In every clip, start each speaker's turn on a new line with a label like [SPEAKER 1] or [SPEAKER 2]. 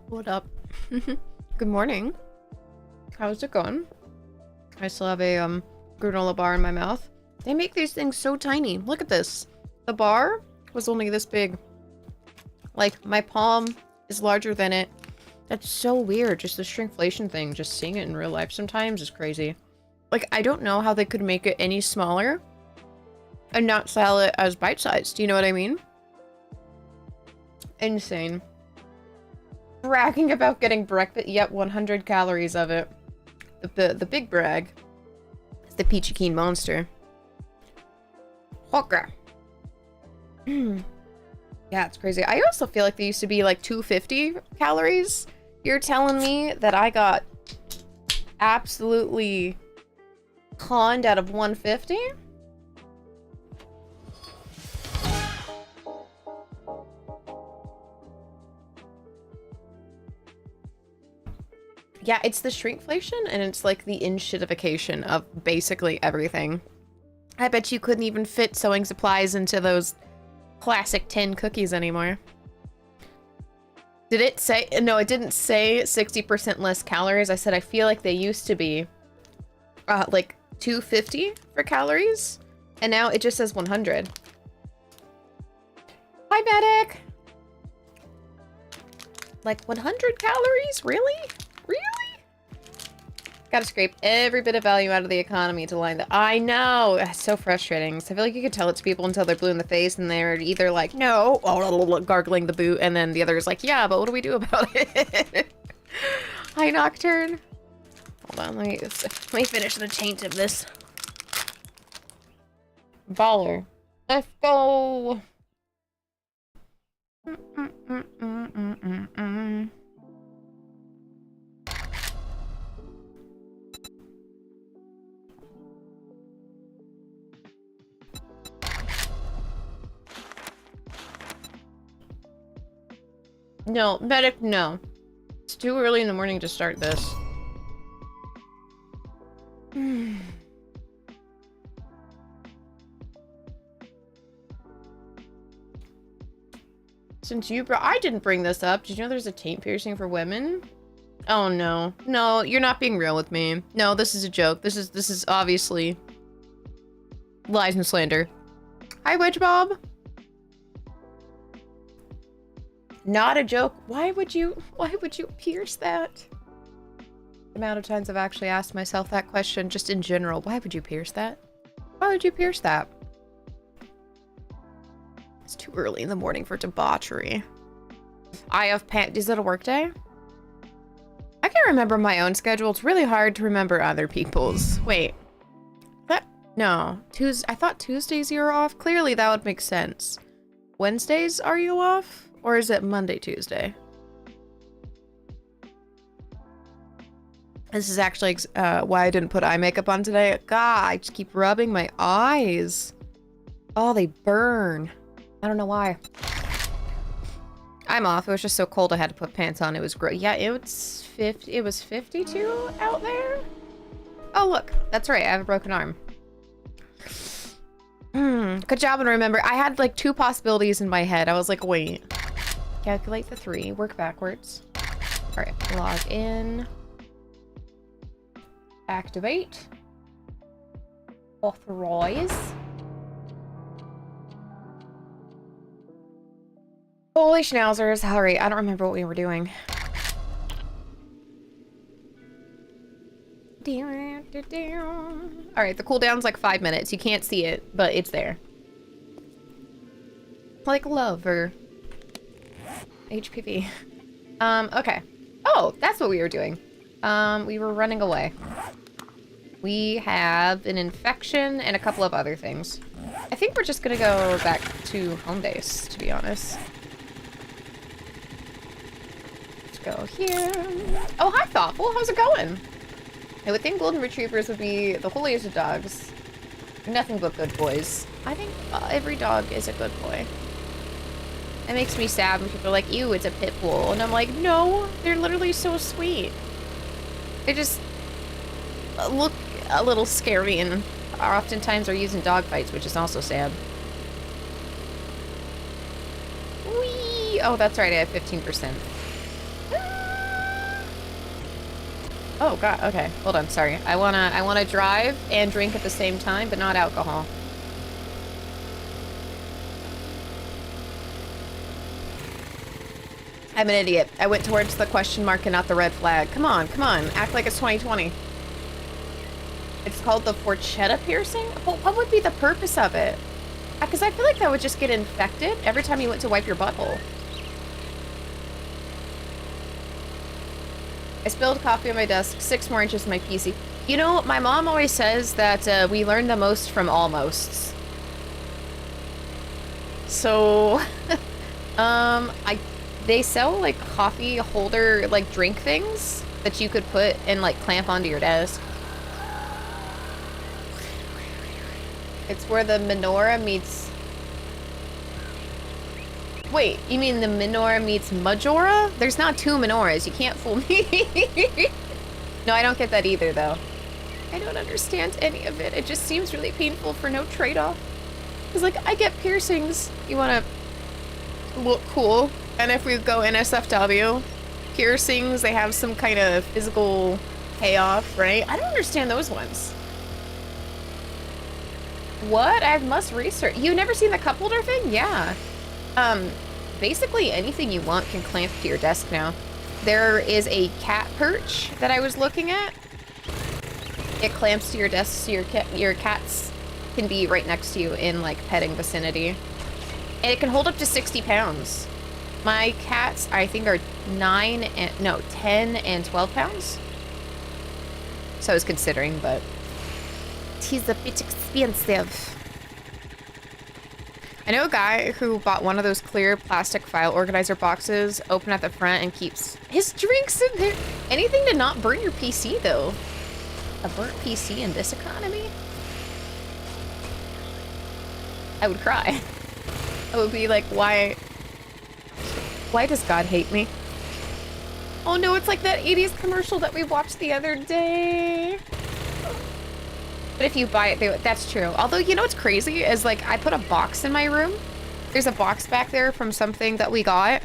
[SPEAKER 1] What up? Good morning. How's it going? I still have a granola bar in my mouth. They make these things so tiny. Look at this. The bar was only this big. Like, my palm is larger than it. That's so weird. Just the shrinkflation thing. Just seeing it in real life sometimes is crazy. Like, I don't know how they could make it any smaller and not sell it as bite-sized. Do you know what I mean? Insane. Bragging about getting breakfast, yet 100 calories of it. The big brag is the Peachy Keen monster. Okay. Yeah, it's crazy. I also feel like they used to be like 250 calories. You're telling me that I got absolutely conned out of 150? Yeah, it's the shrinkflation, and it's like the in-shitification of basically everything. I bet you couldn't even fit sewing supplies into those classic tin cookies anymore. Did it say... No, it didn't say 60% less calories. I said I feel like they used to be like 250 for calories, and now it just says 100. Hi, medic! Like 100 calories? Really? Really? Gotta scrape every bit of value out of the economy to line the... I know! It's so frustrating. So I feel like you could tell it to people until they're blue in the face and they're either like, no, gargling the boot, and then the other is like, yeah, but what do we do about it? Hi, Nocturne. Hold on, let me finish the taint of this. Baller. Let's go! No, medic, no. It's too early in the morning to start this. Since I didn't bring this up. Did you know there's a taint piercing for women? Oh no. No, you're not being real with me. No, this is a joke. This is obviously lies and slander. Hi, Wedge Bob. Not a joke. Why would you pierce that? The amount of times I've actually asked myself that question just in general. Why would you pierce that? Why would you pierce that? It's too early in the morning for debauchery. I have is it a work day? I can't remember my own schedule. It's really hard to remember other people's. Wait. No. I thought Tuesdays you were off. Clearly that would make sense. Wednesdays are you off? Or is it Monday, Tuesday? This is actually why I didn't put eye makeup on today. God, I just keep rubbing my eyes. Oh, they burn. I don't know why. I'm off. It was just so cold I had to put pants on. It was great. Yeah, it was 52 out there. Oh, look. That's right. I have a broken arm. Good job on remember. I had like 2 possibilities in my head. I was like, wait. Calculate the 3. Work backwards. All right. Log in. Activate. Authorize. Holy schnauzers. Alright, I don't remember what we were doing. Alright, the cooldown's like 5 minutes. You can't see it, but it's there. Like love or HPV. Okay. Oh, that's what we were doing. We were running away. We have an infection and a couple of other things. I think we're just gonna go back to home base, to be honest. Go here. Oh, hi, Thoughtful. How's it going? I would think golden retrievers would be the holiest of dogs. Nothing but good boys. I think every dog is a good boy. It makes me sad when people are like, ew, it's a pit bull. And I'm like, no, they're literally so sweet. They just look a little scary and oftentimes are used in dog fights, which is also sad. Whee! Oh, that's right, I have 15%. Oh god, okay. Hold on, sorry. I wanna drive and drink at the same time, but not alcohol. I'm an idiot. I went towards the question mark and not the red flag. Come on, come on. Act like it's 2020. It's called the Forchetta piercing? But what would be the purpose of it? Because I feel like that would just get infected every time you went to wipe your butthole. I spilled coffee on my desk, 6 more inches of my PC. You know, my mom always says that we learn the most from almosts. So, they sell like coffee holder, like drink things that you could put and like clamp onto your desk. It's where the menorah meets... Wait, you mean the menorah meets Majora? There's not 2 menorahs. You can't fool me. No, I don't get that either, though. I don't understand any of it. It just seems really painful for no trade-off. Because, like, I get piercings. You want to look cool. And if we go NSFW, piercings, they have some kind of physical payoff, right? I don't understand those ones. What? I must research. You've never seen the cup holder thing? Yeah. Basically anything you want can clamp to your desk now. There is a cat perch that I was looking at. It clamps to your desk so your cats can be right next to you in like petting vicinity. And it can hold up to 60 pounds. My cats, I think, are 10 and 12 pounds. So I was considering, but he's a bit expensive. I know a guy who bought one of those clear plastic file organizer boxes, open at the front, and keeps his drinks in there. Anything to not burn your PC, though. A burnt PC in this economy? I would cry. I would be like, why does God hate me? Oh no, it's like that 80s commercial that we watched the other day. But if you buy it, that's true. Although, you know what's crazy is, like, I put a box in my room. There's a box back there from something that we got.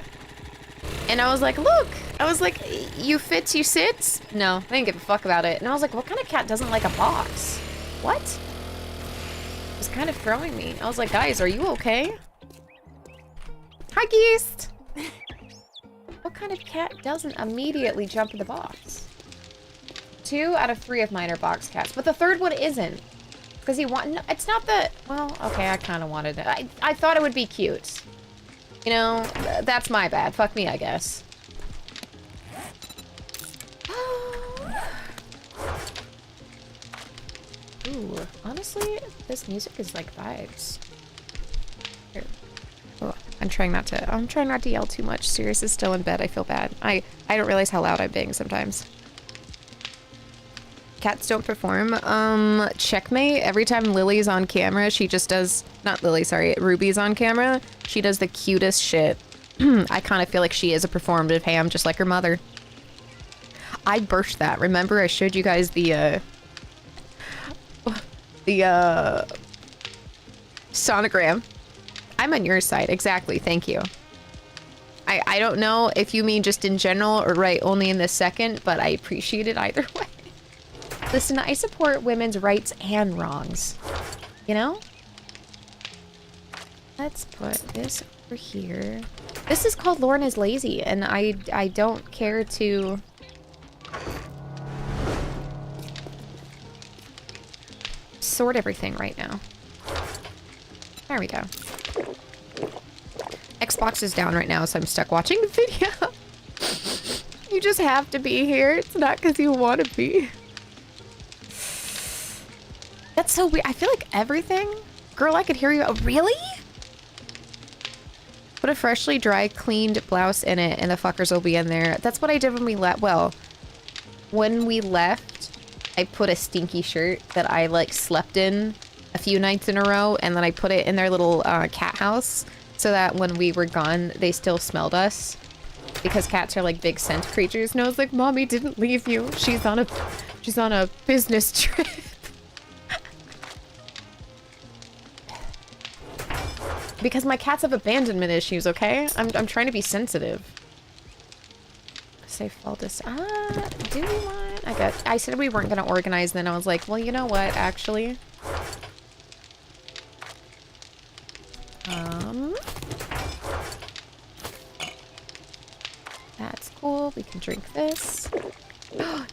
[SPEAKER 1] And I was like, look. I was like, you fits, you sits? No, I didn't give a fuck about it. And I was like, what kind of cat doesn't like a box? What? It was kind of throwing me. I was like, guys, are you okay? Hi, Geist. What kind of cat doesn't immediately jump in the box? 2 out of 3 of mine are box cats, but the third one isn't. Because he want... No, it's not the... Well, okay, I kind of wanted it. I thought it would be cute. You know, that's my bad. Fuck me, I guess. Ooh, honestly, this music is like vibes. Here. Oh, I'm trying not to yell too much. Sirius is still in bed. I feel bad. I don't realize how loud I'm being sometimes. Cats don't perform. Checkmate. Every time Lily's on camera, she just does... Not Lily, sorry. Ruby's on camera. She does the cutest shit. I kind of feel like she is a performative ham, just like her mother. I birthed that. Remember, I showed you guys the sonogram. I'm on your side. Exactly. Thank you. I don't know if you mean just in general or right only in this second, but I appreciate it either way. Listen, I support women's rights and wrongs. You know? Let's put this over here. This is called Lauren is Lazy, and I don't care to... sort everything right now. There we go. Xbox is down right now, so I'm stuck watching the video. You just have to be here. It's not because you want to be. That's so weird. I feel like everything... Girl, I could hear you. Oh, really? Put a freshly dry, cleaned blouse in it, and the fuckers will be in there. That's what I did when we left. Well, when we left, I put a stinky shirt that I, like, slept in a few nights in a row, and then I put it in their little cat house so that when we were gone, they still smelled us. Because cats are, like, big scent creatures. And I was like, Mommy didn't leave you. She's on a business trip. Because my cats have abandonment issues, okay? I'm trying to be sensitive. Say fall dis- do we want... I said we weren't gonna organize, then I was like, well, you know what, actually. That's cool. We can drink this.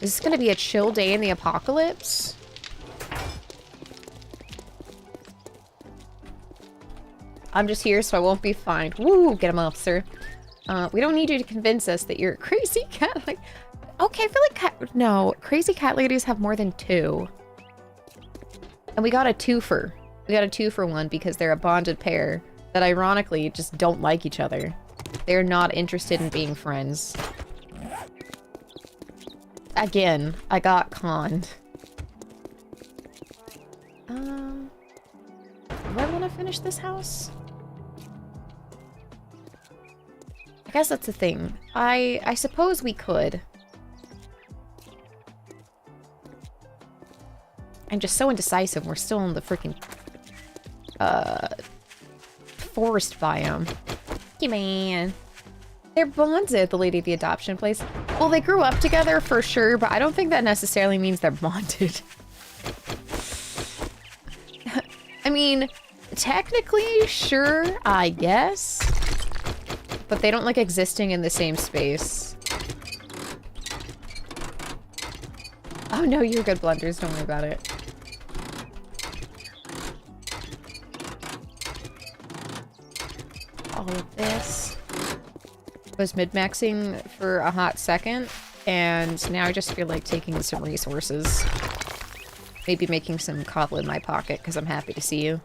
[SPEAKER 1] Is this gonna be a chill day in the apocalypse? I'm just here so I won't be fined. Woo! Get him off, sir. We don't need you to convince us that you're a crazy cat. Like, okay, I feel like no, crazy cat ladies have more than 2. And we got a twofer. We got a 2-for-1 because they're a bonded pair that ironically just don't like each other. They're not interested in being friends. Again, I got conned. Do I want to finish this house? I guess that's the thing. I suppose we could. I'm just so indecisive. We're still in the freaking forest biome. Hey, man. They're bonded, the lady at the adoption place. Well, they grew up together for sure, but I don't think that necessarily means they're bonded. I mean, technically, sure, I guess. But they don't like existing in the same space. Oh no, you're good, Blunders. Don't worry about it. All of this. I was mid-maxing for a hot second, and now I just feel like taking some resources. Maybe making some coddle in my pocket, because I'm happy to see you.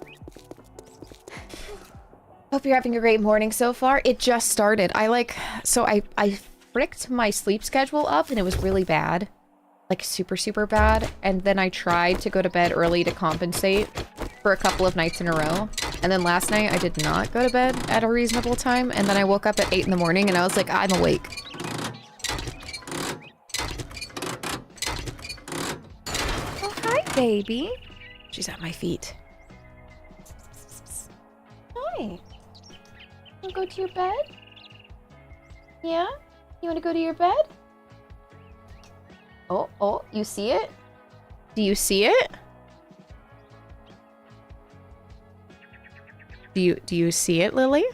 [SPEAKER 1] Hope you're having a great morning so far. It just started. I fricked my sleep schedule up, and it was really bad. Like, super, super bad. And then I tried to go to bed early to compensate for a couple of nights in a row. And then last night, I did not go to bed at a reasonable time. And then I woke up at 8 in the morning, and I was like, I'm awake. Oh, hi, baby. She's at my feet. Hi. You wanna go to your bed? Yeah? You wanna go to your bed? Oh, you see it? Do you see it? Do you see it, Lily?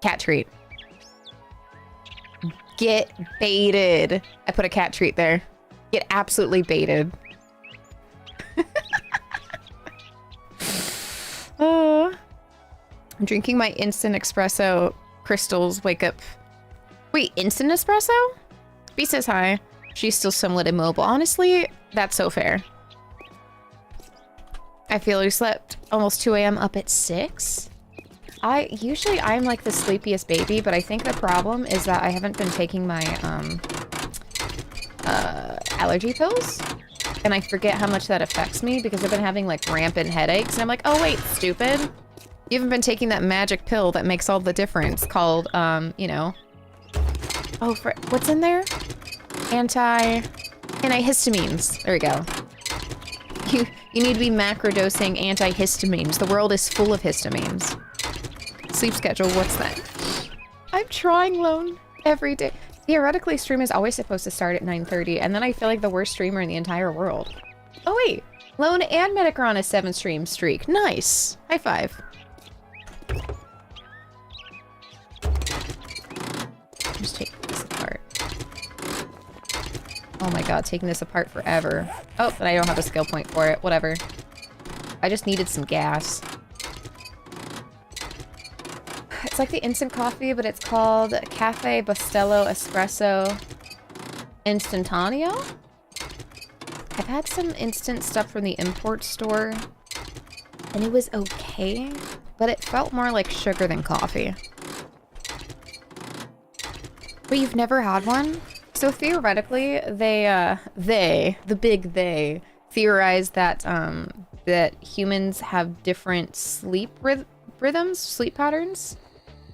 [SPEAKER 1] Cat treat. Get baited. I put a cat treat there. Get absolutely baited. Oh. I'm drinking my instant espresso crystals. Wake up. Wait, instant espresso? B says hi. She's still somewhat immobile. Honestly, that's so fair. I feel you slept almost 2 a.m. up at 6. I'm like the sleepiest baby, but I think the problem is that I haven't been taking my allergy pills. And I forget how much that affects me because I've been having like rampant headaches. And I'm like, oh wait, stupid. You haven't been taking that magic pill that makes all the difference called, you know. Oh, what's in there? Antihistamines. There we go. You need to be macrodosing antihistamines. The world is full of histamines. Sleep schedule, what's that? I'm trying, Lone, every day. Theoretically, stream is always supposed to start at 9:30, and then I feel like the worst streamer in the entire world. Oh wait, Lone and Medic are on a 7-stream streak. Nice. High five. I'm just taking this apart. Oh my god, taking this apart forever. Oh, but I don't have a skill point for it. Whatever. I just needed some gas. It's like the instant coffee, but it's called Cafe Bustelo Espresso Instantaneo? I've had some instant stuff from the import store, and it was okay, but it felt more like sugar than coffee. But you've never had one? So theoretically, the big they, theorized that that humans have different sleep rhythms, sleep patterns,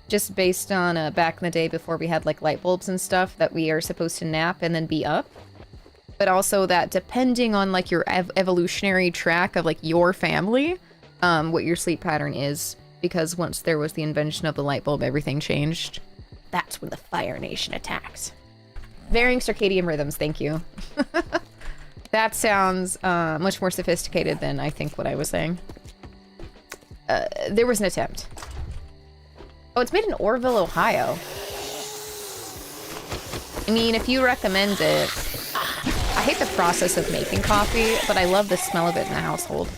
[SPEAKER 1] just based on back in the day before we had like light bulbs and stuff, that we are supposed to nap and then be up. But also that depending on like your evolutionary track of like your family, what your sleep pattern is, because once there was the invention of the light bulb, everything changed. That's when the Fire Nation attacked. Varying circadian rhythms, thank you. That sounds much more sophisticated than I think what I was saying. There was an attempt. Oh, it's made in Orville, Ohio. I mean, if you recommend it... I hate the process of making coffee, but I love the smell of it in the household.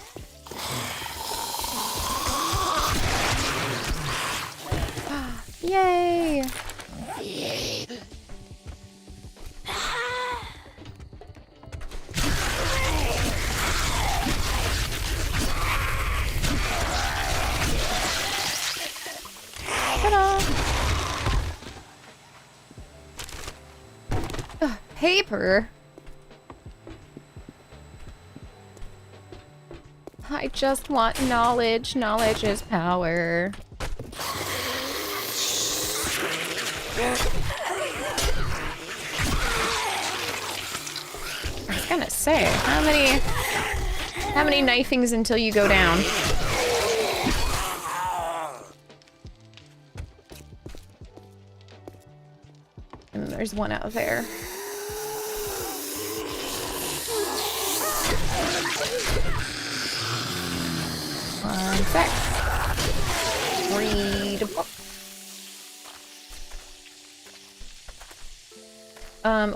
[SPEAKER 1] Yay! Ta-da! Paper? I just want knowledge. Knowledge is power. I was gonna say, how many knifings until you go down? And there's one out there. One sec. Read a book.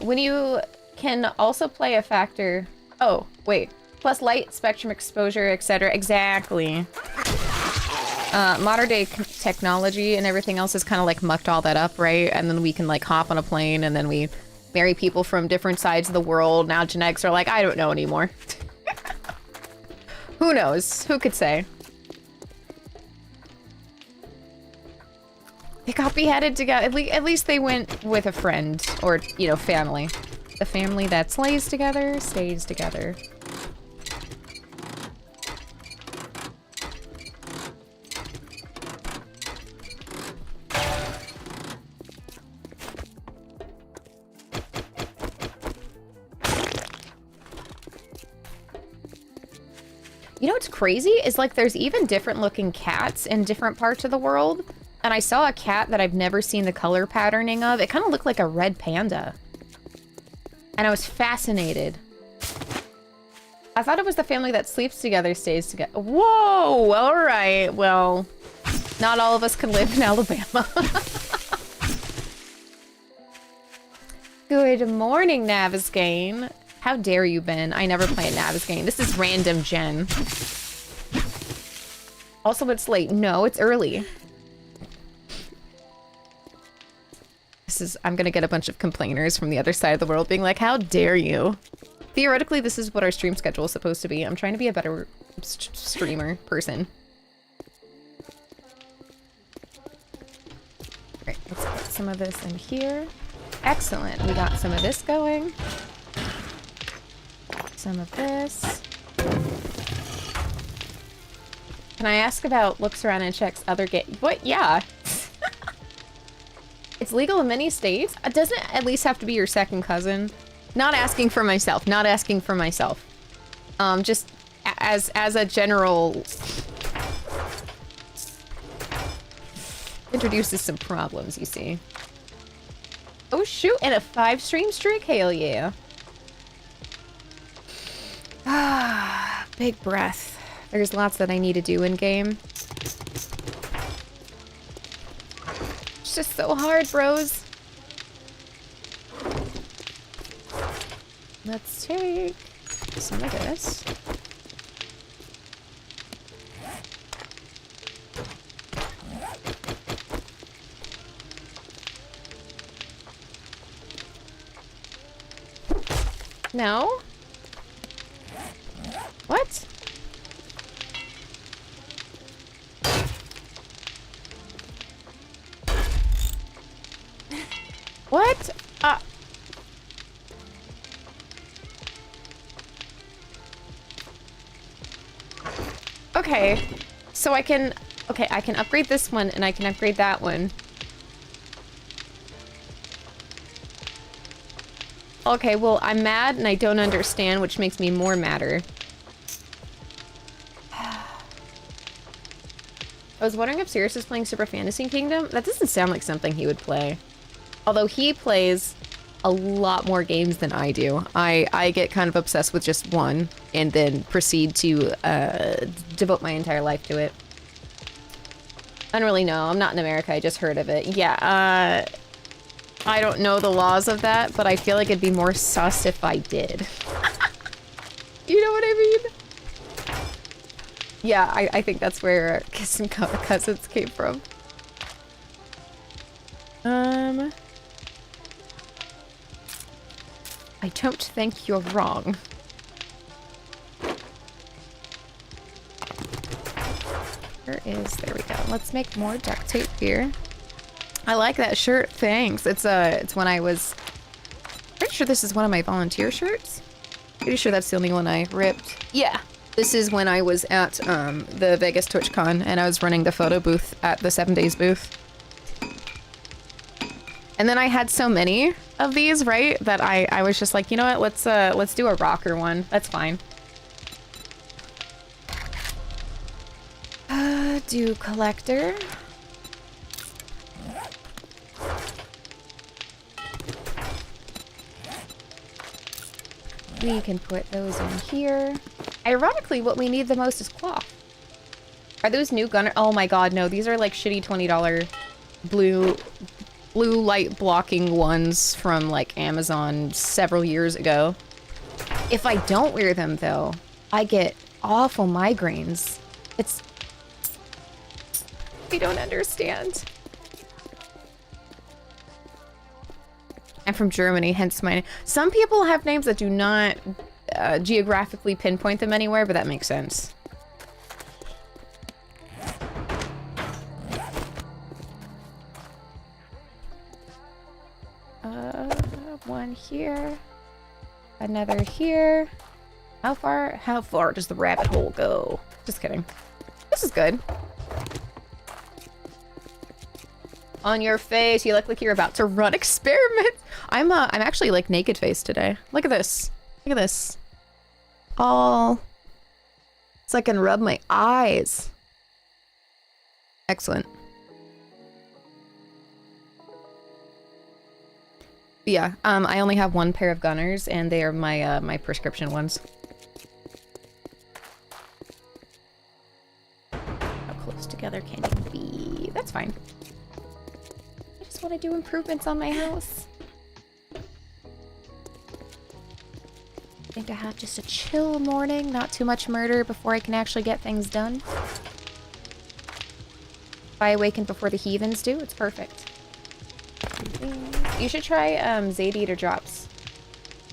[SPEAKER 1] When you can also play a factor... Oh, wait. Plus light, spectrum exposure, etc. Exactly. Modern day technology and everything else is kind of like mucked all that up, right? And then we can like hop on a plane and then we marry people from different sides of the world. Now genetics are like, I don't know anymore. Who knows? Who could say? They got beheaded together. At least they went with a friend or, you know, family. The family that slays together stays together. You know what's crazy is like there's even different looking cats in different parts of the world. And I saw a cat that I've never seen the color patterning of. It kind of looked like a red panda. And I was fascinated. I thought it was the family that sleeps together stays together. Whoa! All right. Well, not all of us can live in Alabama. Good morning, Navisgane. How dare you, Ben? I never play at Navisgane. This is random gen. Also, it's late. No, it's early. I'm gonna get a bunch of complainers from the other side of the world being like, how dare you? Theoretically, this is what our stream schedule is supposed to be. I'm trying to be a better streamer person. Alright, let's put some of this in here. Excellent. We got some of this going. Some of this. Can I ask about looks around and checks other What? Yeah. It's legal in many states. Doesn't it at least have to be your second cousin? Not asking for myself. Not asking for myself. Just as a general... Introduces some problems, you see. Oh shoot, and a 5-stream streak? Hell yeah. Ah, big breath. There's lots that I need to do in game. It's just so hard, bros. Let's take some of this. No? What? What? Okay. So I can... Okay, I can upgrade this one, and I can upgrade that one. Okay, well, I'm mad, and I don't understand, which makes me more madder. I was wondering if Sirius is playing Super Fantasy Kingdom. That doesn't sound like something he would play. Although he plays a lot more games than I do. I get kind of obsessed with just one and then proceed to devote my entire life to it. I don't really know. I'm not in America. I just heard of it. Yeah, I don't know the laws of that, but I feel like it'd be more sus if I did. You know what I mean? Yeah, I think that's where Kissing Cousins came from. I don't think you're wrong. There we go. Let's make more duct tape here. I like that shirt, thanks. It's when I was... Pretty sure this is one of my volunteer shirts. Pretty sure that's the only one I ripped. Yeah. This is when I was at the Vegas TwitchCon and I was running the photo booth at the 7 Days booth. And then I had so many of these, right, that I was just like, you know what, let's do a rocker one. That's fine. Do collector. We can put those in here. Ironically, what we need the most is cloth. Are those new gunner? Oh my god, no. These are like shitty $20 blue light blocking ones from like Amazon several years ago. If I don't wear them though, I get awful migraines. It's... I don't understand. I'm from Germany, hence my name. Some people have names that do not geographically pinpoint them anywhere, but that makes sense. One here. Another here. How far does the rabbit hole go? Just kidding. This is good. On your face, you look like you're about to run experiments. I'm actually like naked face today. Look at this. Look at this. All so I can rub my eyes. Excellent. But yeah, I only have one pair of gunners, and they are my my prescription ones. How close together can you be? That's fine. I just want to do improvements on my house. I think I have just a chill morning, not too much murder before I can actually get things done. If I awaken before the heathens do, it's perfect. You should try Zadiator drops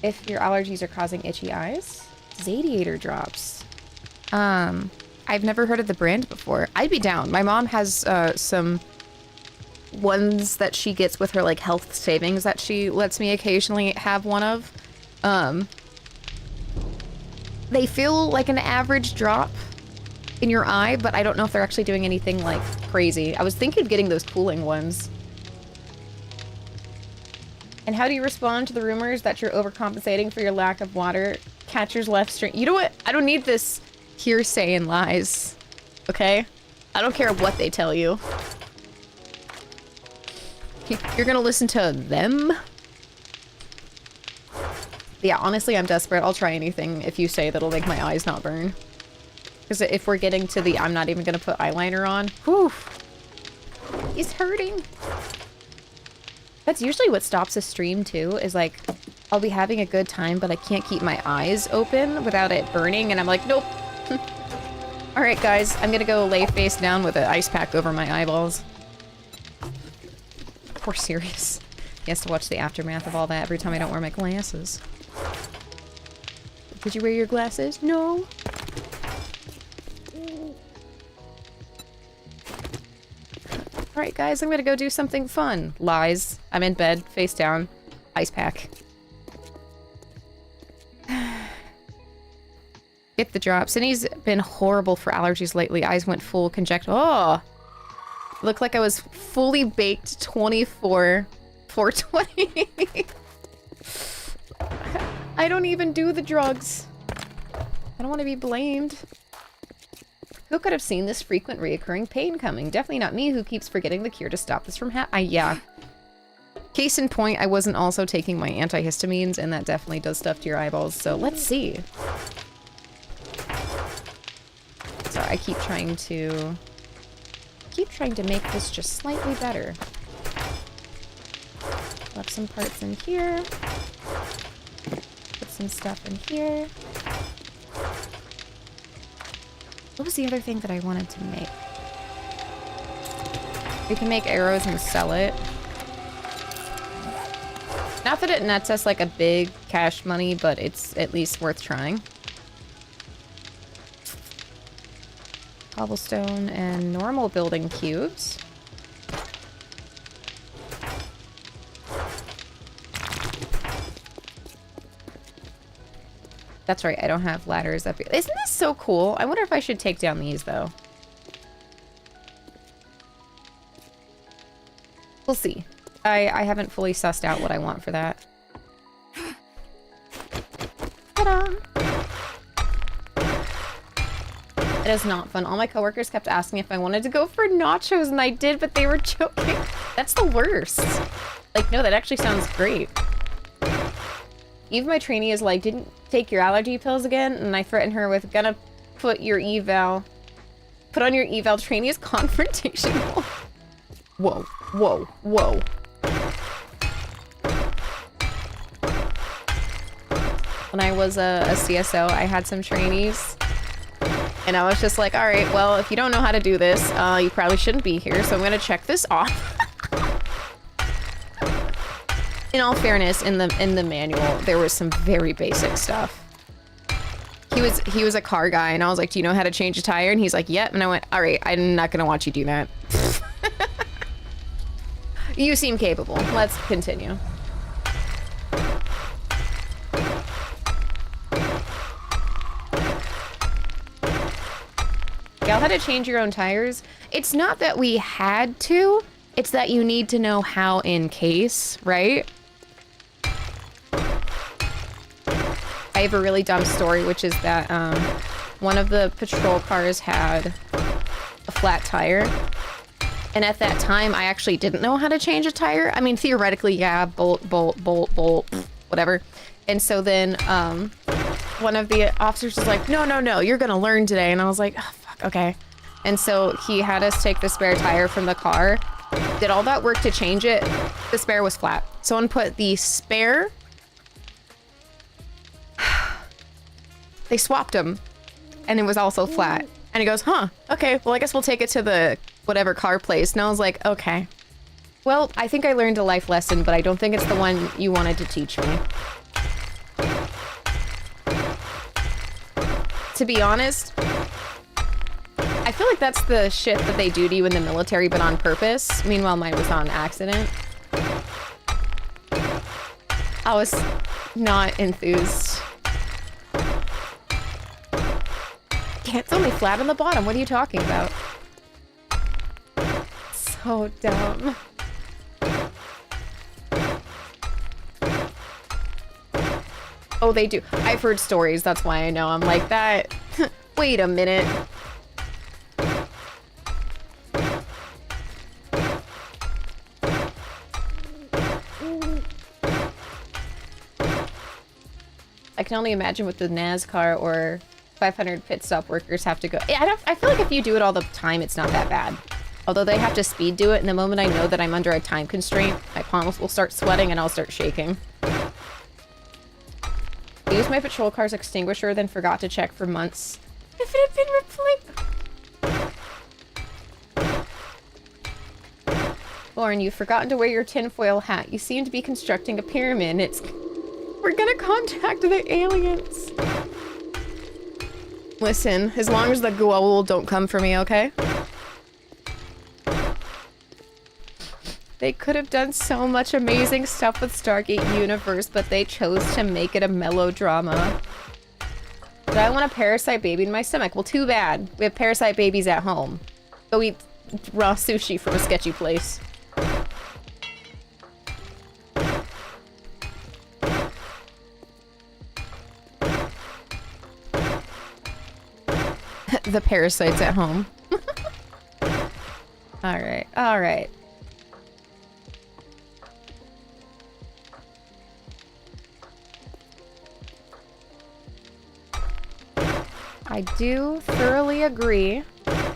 [SPEAKER 1] if your allergies are causing itchy eyes. Zadiator drops. I've never heard of the brand before. I'd be down. My mom has some ones that she gets with her like health savings that she lets me occasionally have one of. They feel like an average drop in your eye, but I don't know if they're actually doing anything like crazy. I was thinking of getting those cooling ones. And how do you respond to the rumors that you're overcompensating for your lack of water? Catcher's left string. You know what? I don't need this hearsay and lies. Okay? I don't care what they tell you. You're gonna listen to them? Yeah, honestly, I'm desperate. I'll try anything if you say that'll make my eyes not burn. Because if we're getting to the I'm not even gonna put eyeliner on, whew, it's hurting. That's usually what stops a stream too, is like, I'll be having a good time, but I can't keep my eyes open without it burning, and I'm like, nope. Alright guys, I'm gonna go lay face down with an ice pack over my eyeballs. Poor Sirius. He has to watch the aftermath of all that every time I don't wear my glasses. Did you wear your glasses? No. Alright guys, I'm gonna go do something fun. Lies. I'm in bed, face down, ice pack. Get the drops. And he's been horrible for allergies lately. Eyes went full conject. Oh! Looked like I was fully baked 24 420. I don't even do the drugs. I don't want to be blamed. Who could have seen this frequent reoccurring pain coming? Definitely not me, who keeps forgetting the cure to stop this from yeah. Case in point, I wasn't also taking my antihistamines, and that definitely does stuff to your eyeballs, so let's see. So I keep trying to make this just slightly better. Left some parts in here. Put some stuff in here. What was the other thing that I wanted to make? We can make arrows and sell it. Not that it nets us like a big cash money, but it's at least worth trying. Cobblestone and normal building cubes. That's right, I don't have ladders up here. Isn't this so cool? I wonder if I should take down these, though. We'll see. I haven't fully sussed out what I want for that. Ta-da! It is not fun. All my coworkers kept asking if I wanted to go for nachos, and I did, but they were joking. That's the worst. Like, no, that actually sounds great. Eve, my trainee, is like, didn't take your allergy pills again? And I threaten her with, gonna put on your eval trainee's confrontational. Whoa, whoa, whoa. When I was a CSO, I had some trainees. And I was just like, all right, well, if you don't know how to do this, you probably shouldn't be here, so I'm gonna check this off. In all fairness, in the manual, there was some very basic stuff. He was a car guy, and I was like, do you know how to change a tire? And he's like, yep. And I went, all right, I'm not gonna watch you do that. You seem capable. Let's continue. Y'all had to change your own tires? It's not that we had to, it's that you need to know how in case, right? I have a really dumb story, which is that one of the patrol cars had a flat tire. And at that time, I actually didn't know how to change a tire. I mean, theoretically, yeah, bolt, bolt, bolt, bolt, whatever. And so then one of the officers was like, no, no, no, you're gonna learn today. And I was like, oh, fuck, okay. And so he had us take the spare tire from the car, did all that work to change it. The spare was flat. Someone put the spare, they swapped them, and it was also flat. And he goes, huh, okay, well, I guess we'll take it to the whatever car place. And I was like, okay. Well, I think I learned a life lesson, but I don't think it's the one you wanted to teach me. To be honest, I feel like that's the shit that they do to you in the military, but on purpose. Meanwhile, mine was on accident. I was not enthused. Yeah, it's only flat on the bottom. What are you talking about? So dumb. Oh, they do. I've heard stories. That's why I know. I'm like, that. Wait a minute. I can only imagine what the NASCAR or 500 pit stop workers have to go. I feel like if you do it all the time, it's not that bad. Although they have to speed do it, and the moment I know that I'm under a time constraint, my palms will start sweating and I'll start shaking. I used my patrol car's extinguisher, then forgot to check for months. If it had been replaced. Lauren, you've forgotten to wear your tinfoil hat. You seem to be constructing a pyramid. We're gonna contact the aliens. Listen, as long as the Goa'uld don't come for me, okay? They could have done so much amazing stuff with Stargate Universe, but they chose to make it a melodrama. But I want a parasite baby in my stomach. Well, too bad. We have parasite babies at home. Go eat raw sushi from a sketchy place. The parasites at home. Alright, alright. I do thoroughly agree. I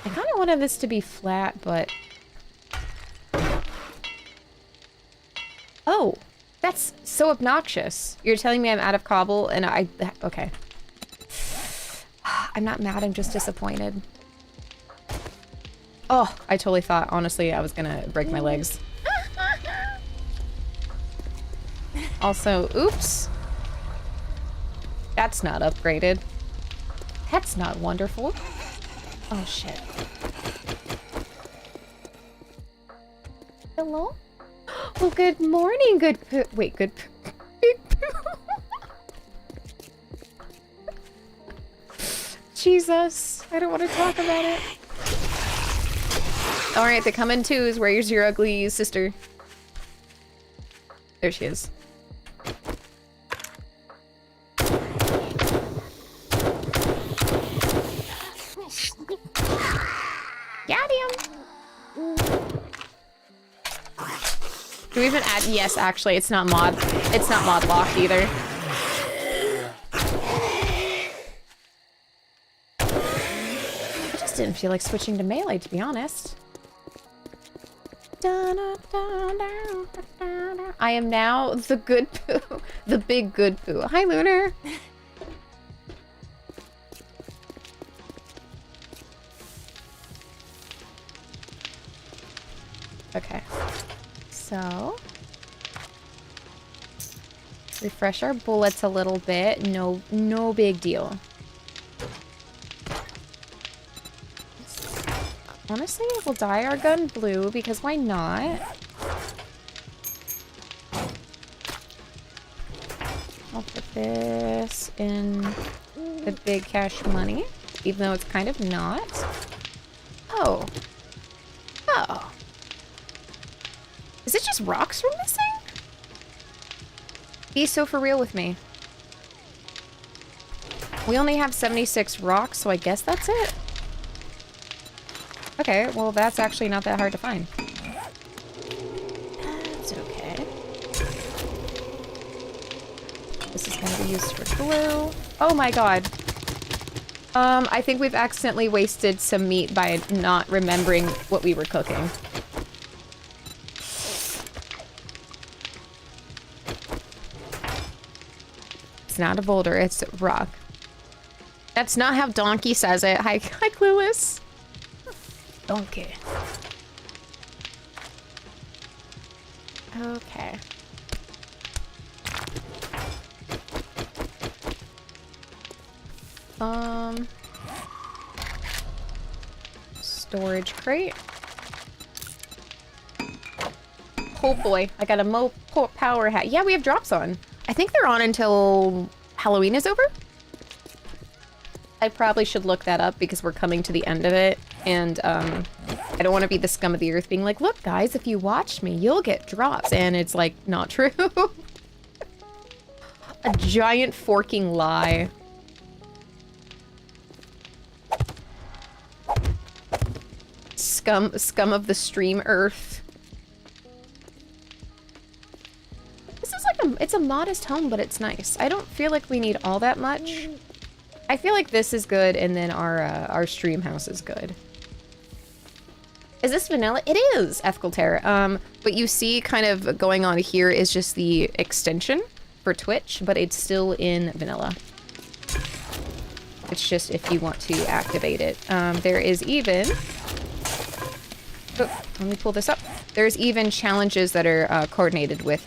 [SPEAKER 1] kind of wanted this to be flat, but... Oh, that's so obnoxious. You're telling me I'm out of cobble and okay. I'm not mad, I'm just disappointed. Oh, I totally thought, honestly, I was gonna break my legs. Also, oops. That's not upgraded. That's not wonderful. Oh, shit. Hello? Oh, good morning, good poo. Wait, good poo. Big poo. Jesus. I don't want to talk about it. Alright, they come in twos. Where's your ugly sister? There she is. Got him! Do we even add? Yes, actually, it's not mod locked either. I just didn't feel like switching to melee, to be honest. I am now the good poo. The big good poo. Hi, Lunar. Okay. So... refresh our bullets a little bit. No big deal. Honestly, we'll dye our gun blue, because why not? I'll put this in the big cash money, even though it's kind of not. Oh. Oh. Is it just rocks we're missing? Be so for real with me. We only have 76 rocks, so I guess that's it. Okay, well, that's actually not that hard to find. That's okay. This is going to be used for glue. Oh my god. I think we've accidentally wasted some meat by not remembering what we were cooking. It's not a boulder, it's rock. That's not how Donkey says it. Hi, Clueless. Donkey. Okay. Storage crate. Oh boy, I got a power hat. Yeah, we have drops on. I think they're on until Halloween is over. I probably should look that up because we're coming to the end of it. And I don't want to be the scum of the earth being like, look guys, if you watch me, you'll get drops. And it's like, not true. A giant forking lie. Scum of the stream earth. This is like it's a modest home, but it's nice. I don't feel like we need all that much. I feel like this is good, and then our stream house is good. Is this vanilla? It is, Ethical Terror. But you see kind of going on here is just the extension for Twitch, but it's still in vanilla. It's just if you want to activate it. There is even... Oh, let me pull this up. There's even challenges that are coordinated with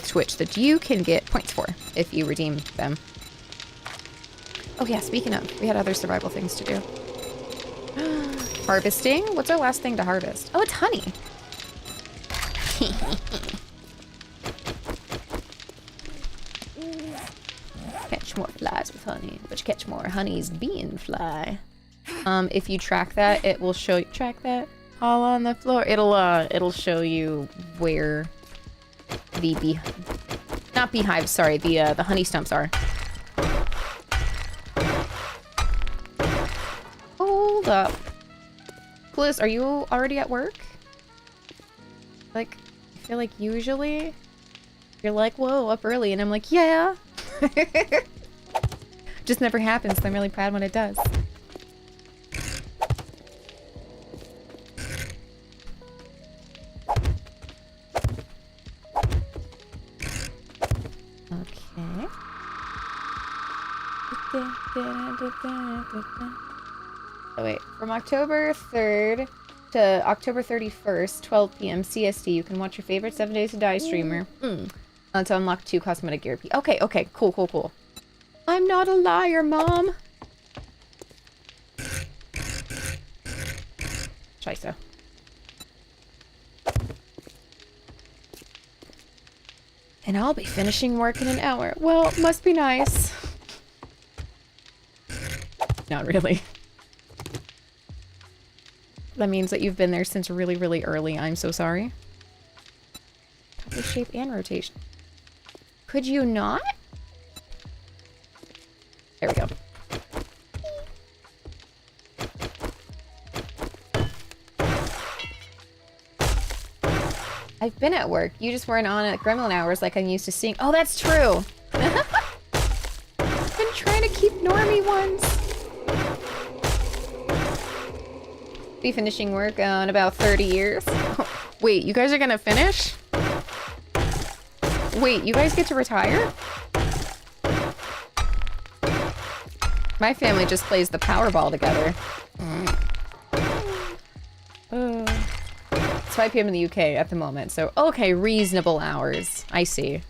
[SPEAKER 1] Twitch that you can get points for if you redeem them. Oh yeah, speaking of, we had other survival things to do. Harvesting? What's our last thing to harvest? Oh, it's honey. Catch more flies with honey, but you catch more honeys being fly. If you track that, it will show you. Track that all on the floor. It'll show you where the not beehives. Sorry, the honey stumps are. Hold up. Clueless, are you already at work? Like, I feel like usually You're like, whoa, up early. And I'm like, yeah. Just never happens, so I'm really proud when it does. Okay. Oh wait, from October 3rd to October 31st, 12 p.m. CST, you can watch your favorite 7 Days to Die streamer. To unlock 2 cosmetic gear. Okay, okay, cool, cool, cool. I'm not a liar, Mom. Scheiße. And I'll be finishing work in an hour. Well, must be nice. Not really. That means that you've been there since really, really early. I'm so sorry. Copy shape and rotation. Could you not? There we go. I've been at work. You just weren't on at gremlin hours like I'm used to seeing. Oh, that's true. I've been trying to keep normie ones. Be finishing work in about 30 years. Wait, you guys are gonna finish? Wait, you guys get to retire? My family just plays the Powerball together. It's 5 p.m. in the UK at the moment, so okay, reasonable hours. I see.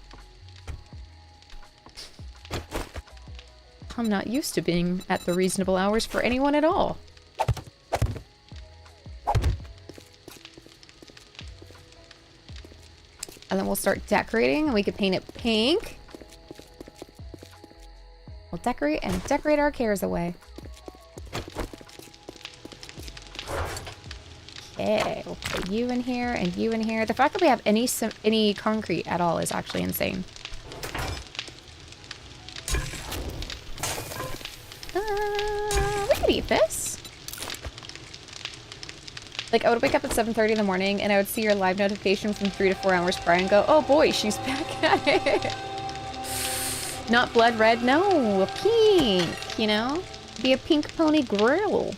[SPEAKER 1] I'm not used to being at the reasonable hours for anyone at all. And then we'll start decorating, and we could paint it pink. We'll decorate and decorate our cares away. Okay, we'll put you in here and you in here. The fact that we have any concrete at all is actually insane. We could eat this. Like, I would wake up at 7:30 in the morning and I would see your live notification from 3 to 4 hours prior and go, oh boy, she's back at it. Not blood red, no, a pink, you know? Be a pink pony grill.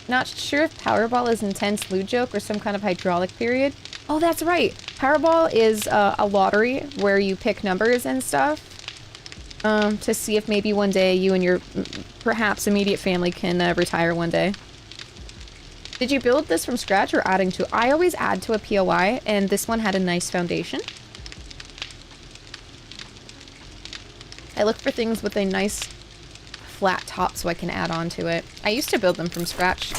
[SPEAKER 1] Not sure if Powerball is intense lewd joke or some kind of hydraulic period. Oh, that's right. Powerball is a lottery where you pick numbers and stuff to see if maybe one day you and your perhaps immediate family can retire one day. Did you build this from scratch or adding to it? I always add to a POI, and this one had a nice foundation. I look for things with a nice flat top so I can add on to it. I used to build them from scratch,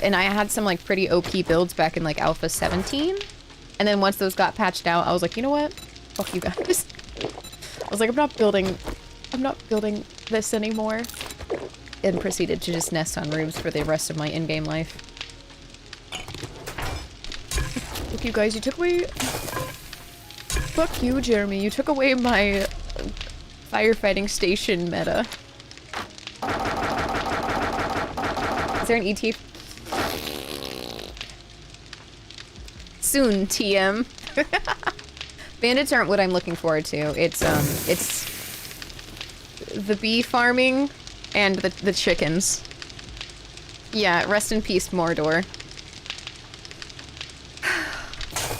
[SPEAKER 1] and I had some like pretty OP builds back in like Alpha 17. And then once those got patched out, I was like, you know what? Fuck you guys. I was like, I'm not building this anymore. And proceeded to just nest on roofs for the rest of my in-game life. Look, you guys, you took away... Fuck you, Jeremy. You took away my firefighting station meta. Is there an ET? Soon, TM. Bandits aren't what I'm looking forward to. It's the bee farming and the chickens. Yeah, rest in peace, Mordor.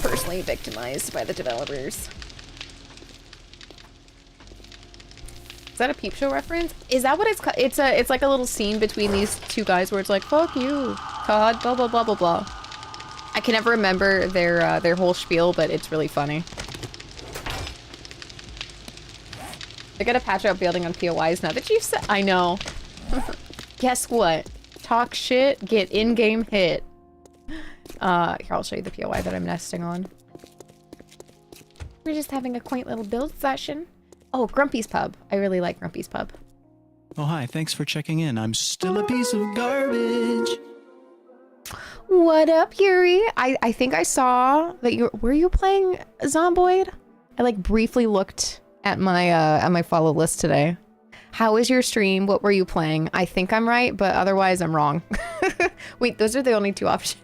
[SPEAKER 1] Personally victimized by the developers. Is that a Peep Show reference? Is that what it's called? It's like a little scene between these two guys where it's like, fuck you, Todd, blah, blah, blah, blah, blah. I can never remember their whole spiel, but it's really funny. They gotta patch out building on POIs now that you've said- I know. Guess what? Talk shit, get in-game hit. Here, I'll show you the POI that I'm nesting on. We're just having a quaint little build session. Oh, Grumpy's Pub. I really like Grumpy's Pub.
[SPEAKER 2] Oh, hi. Thanks for checking in. I'm still a piece of garbage.
[SPEAKER 1] What up, Yuri? I think I saw that you were you playing Zomboid? I like briefly looked at my follow list today. How was your stream? What were you playing? I think I'm right, but otherwise I'm wrong. Wait, those are the only two options.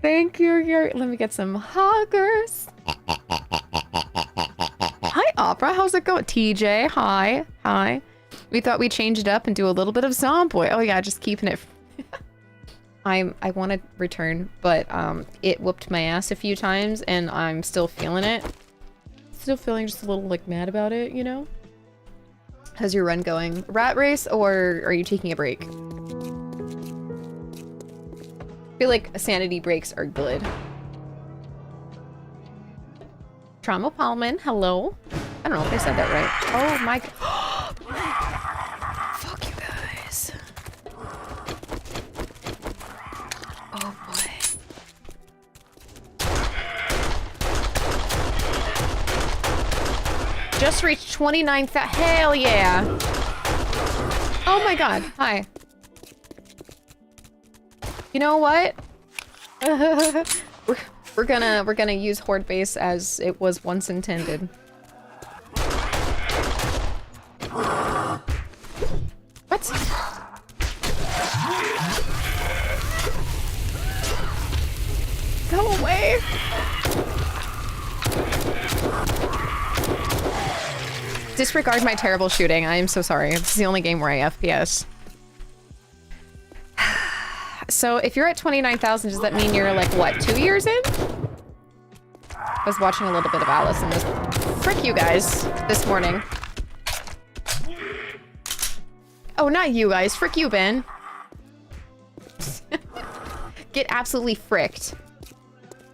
[SPEAKER 1] Thank you. Let me get some huggers. Hi, Opera. How's it going? TJ, hi. Hi. We thought we'd change it up and do a little bit of Zomboy. Oh, yeah, just keeping it... I want to return, but it whooped my ass a few times, and I'm still feeling it. Still feeling just a little, like, mad about it, you know? How's your run going? Rat race, or are you taking a break? I feel like sanity breaks are good. Trauma Palman, hello. I don't know if I said that right. Oh my god. Fuck you guys. Oh boy. Just reached 29,000. Hell yeah. Oh my god. Hi. You know what? we're gonna use Horde base as it was once intended. What? Go away! Disregard my terrible shooting. I am so sorry. This is the only game where I FPS. So if you're at 29,000, does that mean you're like, what, 2 years in? I was watching a little bit of Alice and this... Frick you guys, this morning. Oh, not you guys. Frick you, Ben. Get absolutely fricked.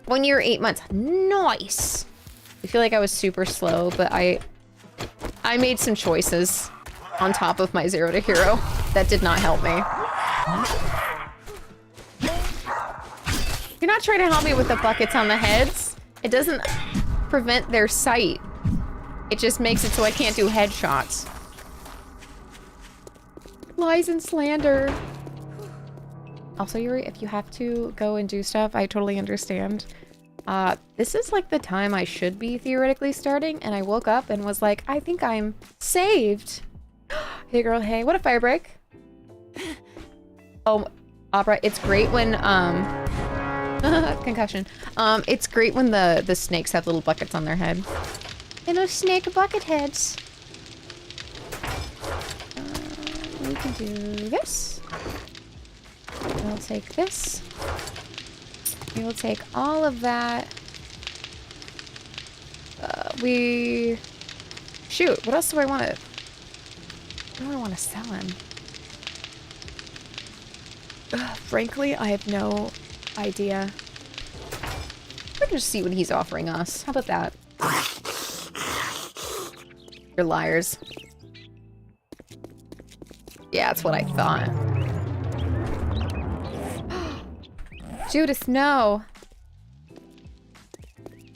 [SPEAKER 1] 1 year, 8 months. Nice. I feel like I was super slow, but I made some choices on top of my 0 to hero that did not help me. You're not trying to help me with the buckets on the heads. It doesn't prevent their sight. It just makes it so I can't do headshots. Lies and slander. Also, Yuri, if you have to go and do stuff, I totally understand. This is like the time I should be theoretically starting, and I woke up and was like, I think I'm saved. Hey girl, hey, what a fire break. Oh, Opera, it's great when, concussion. It's great when the snakes have little buckets on their head. Little snake bucket heads. We can do this. We'll take this. We will take all of that. Shoot, what else do I want to... What do I want to sell him? Frankly, I have no idea. We can just see what he's offering us. How about that? You're liars. Yeah, that's what I thought. Judith, no.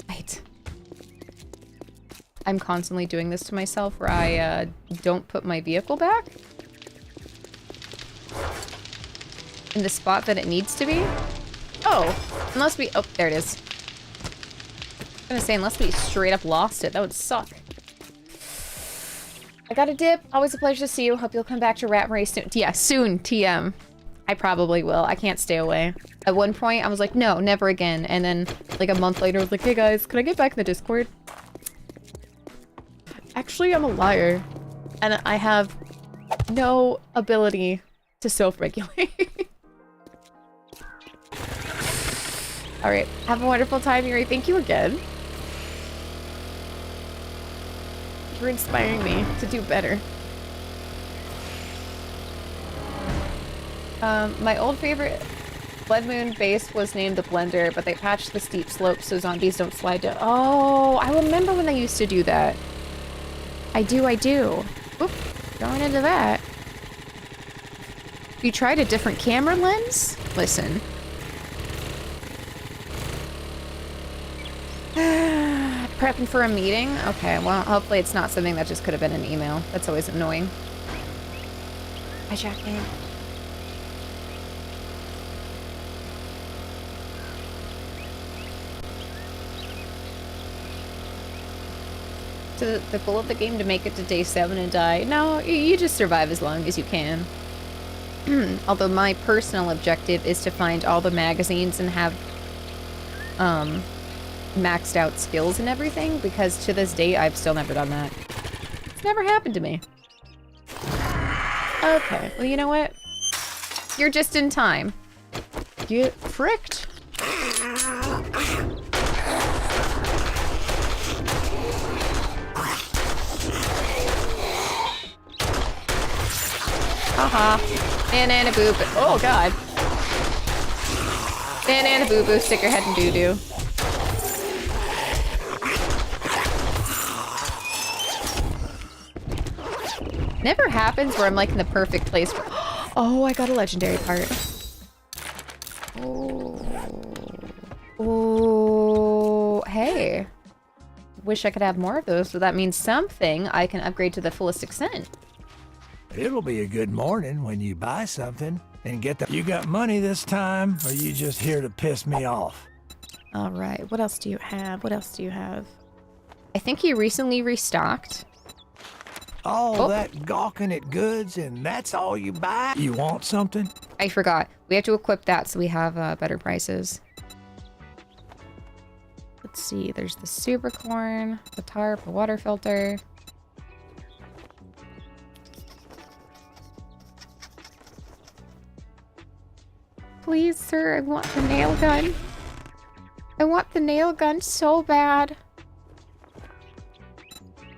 [SPEAKER 1] Right. I'm constantly doing this to myself where I don't put my vehicle back in the spot that it needs to be. Oh, unless we... Oh, there it is. I was gonna say, unless we straight up lost it. That would suck. I got a dip. Always a pleasure to see you. Hope you'll come back to Rat Race soon. Yeah, soon, TM. I probably will. I can't stay away. At one point, I was like, no, never again. And then, like, a month later, I was like, hey guys, can I get back in the Discord? Actually, I'm a liar. And I have no ability to self-regulate. Alright, have a wonderful time, Yuri. Thank you again. You're inspiring me to do better. My old favorite Blood Moon base was named the Blender, but they patched the steep slopes so zombies don't slide down. Oh, I remember when they used to do that. I do. Oop, going into that. You tried a different camera lens? Listen. Prepping for a meeting? Okay, well, hopefully it's not something that just could have been an email. That's always annoying. Hi, Jackie. So the goal of the game to make it to day 7 and die? No, you just survive as long as you can. Although my personal objective is to find all the magazines and have maxed out skills and everything, because to this date, I've still never done that. It's never happened to me. Okay, well, you know what? You're just in time. Get fricked. Haha. Banana boo boo. Oh god. Banana boo boo, stick your head in doo doo. Never happens where I'm like in the perfect place for. Oh, I got a legendary part. Oh. Oh. Hey. Wish I could have more of those, so that means something I can upgrade to the fullest extent.
[SPEAKER 3] It'll be a good morning when you buy something and get the... You got money this time, or you just here to piss me off?
[SPEAKER 1] All right, what else do you have? What else do you have? I think he recently restocked.
[SPEAKER 3] All that gawking at goods, and that's all you buy? You want something?
[SPEAKER 1] I forgot. We have to equip that so we have better prices. Let's see. There's the super corn, the tarp, the water filter. Please, sir, I want the nail gun. I want the nail gun so bad.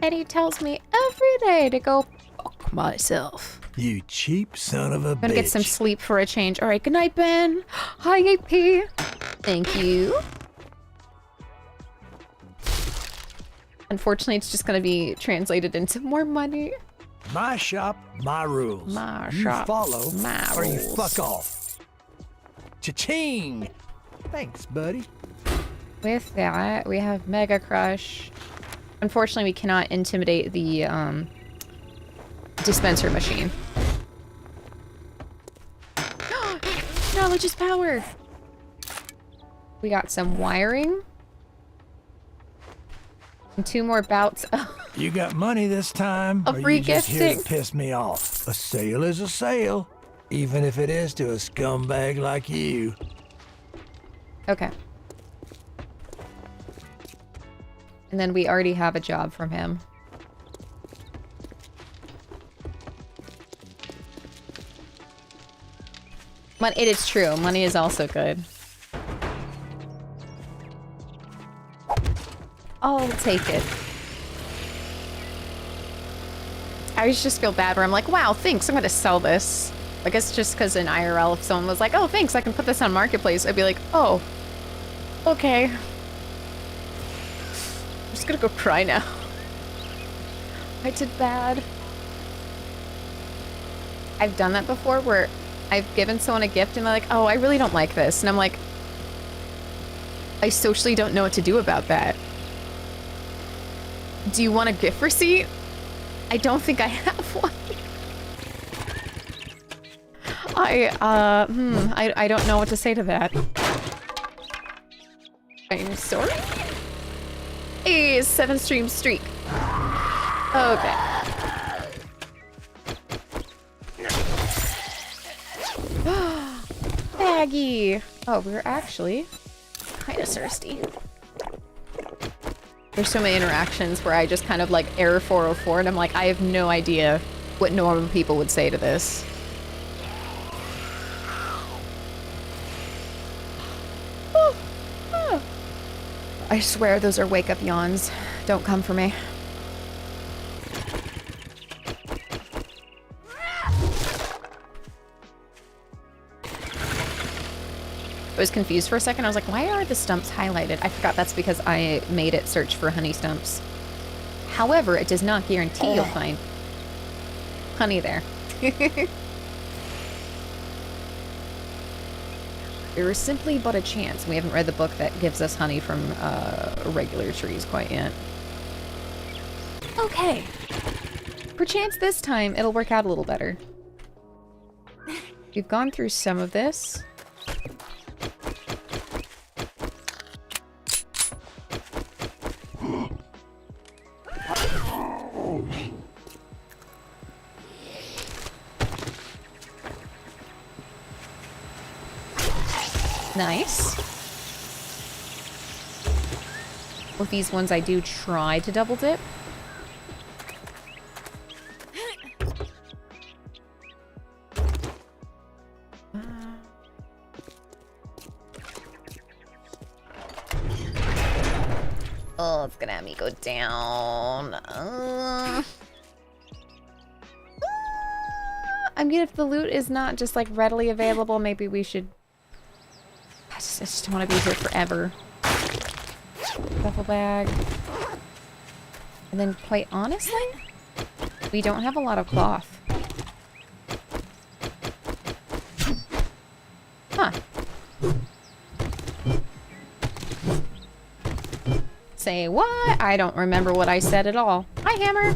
[SPEAKER 1] And he tells me every day to go fuck myself.
[SPEAKER 3] You cheap son of a bitch.
[SPEAKER 1] I'm gonna get some sleep for a change. All right, good night, Ben. Hi, AP. Thank you. Unfortunately, it's just gonna be translated into more money.
[SPEAKER 3] My shop, my rules.
[SPEAKER 1] My
[SPEAKER 3] you
[SPEAKER 1] shop,
[SPEAKER 3] follow,
[SPEAKER 1] my
[SPEAKER 3] or you
[SPEAKER 1] rules.
[SPEAKER 3] fuck off. Cha-ching! Thanks, buddy.
[SPEAKER 1] With that, we have Mega Crush. Unfortunately, we cannot intimidate the dispenser machine. Knowledge is power! We got some wiring. And 2 more bouts of
[SPEAKER 3] You got money this time,
[SPEAKER 1] A
[SPEAKER 3] or
[SPEAKER 1] free
[SPEAKER 3] you just here to
[SPEAKER 1] gifting.
[SPEAKER 3] piss me off? A sale is a sale, even if it is to a scumbag like you.
[SPEAKER 1] Okay. And then we already have a job from him. It is true. Money is also good. I'll take it. I always just feel bad where I'm like, wow, thanks, I'm gonna sell this. I guess just because in IRL, if someone was like, oh, thanks, I can put this on Marketplace, I'd be like, oh, okay. I'm just gonna go cry now. I did bad. I've done that before where I've given someone a gift and they're like, oh, I really don't like this. And I'm like, I socially don't know what to do about that. Do you want a gift receipt? I don't think I have one. I don't know what to say to that. I'm sorry. A 7-stream streak. Okay. Baggy. Oh, we're actually kind of thirsty. There's so many interactions where I just kind of like error 404 and I'm like, I have no idea what normal people would say to this. I swear those are wake-up yawns. Don't come for me. I was confused for a second. I was like, why are the stumps highlighted? I forgot that's because I made it search for honey stumps. However, it does not guarantee you'll find honey there. There is simply but a chance. We haven't read the book that gives us honey from regular trees quite yet. Okay. Perchance this time it'll work out a little better. We've gone through some of this. Nice. With these ones, I do try to double dip. Oh, it's gonna have me go down. I mean, if the loot is not just like readily available, maybe we should. I just want to be here forever. Duffel bag. And then, quite honestly, we don't have a lot of cloth. Huh. Say what? I don't remember what I said at all. Hi, Hammer!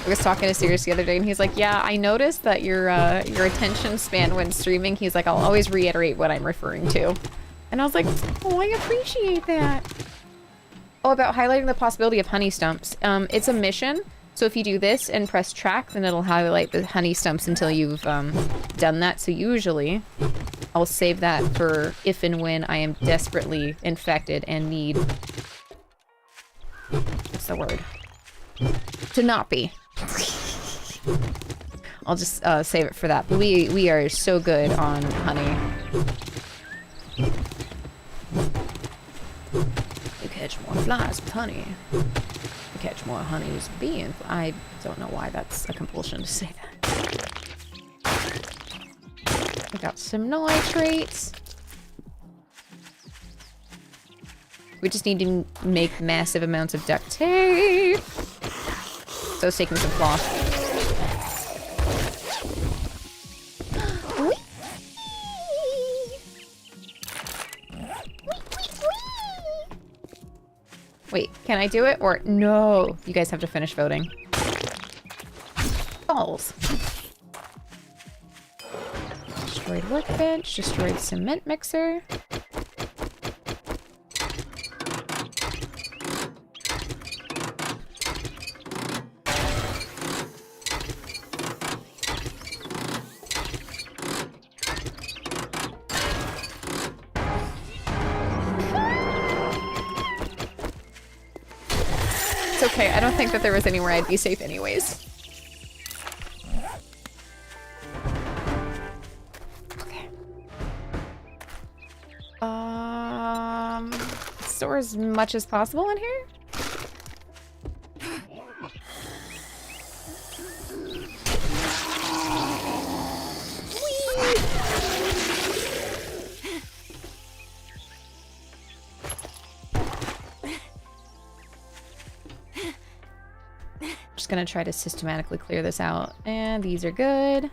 [SPEAKER 1] I was talking to Sirius the other day, and he's like, yeah, I noticed that your attention span when streaming, he's like, I'll always reiterate what I'm referring to. And I was like, oh, I appreciate that. Oh, about highlighting the possibility of honey stumps. It's a mission, so if you do this and press track, then it'll highlight the honey stumps until you've done that. So usually, I'll save that for if and when I am desperately infected and need... What's the word? To not be. I'll just save it for that. But we are so good on honey. You catch more flies with honey. You catch more honeys with bees. I don't know why that's a compulsion to say that. We got some nitrates. We just need to make massive amounts of duct tape. So I was taking some cloth. Wait, can I do it? Or no, you guys have to finish voting. Balls. Destroyed workbench, destroyed cement mixer. Okay, I don't think that there was anywhere I'd be safe anyways. Okay. Store as much as possible in here? Gonna try to systematically clear this out, and these are good.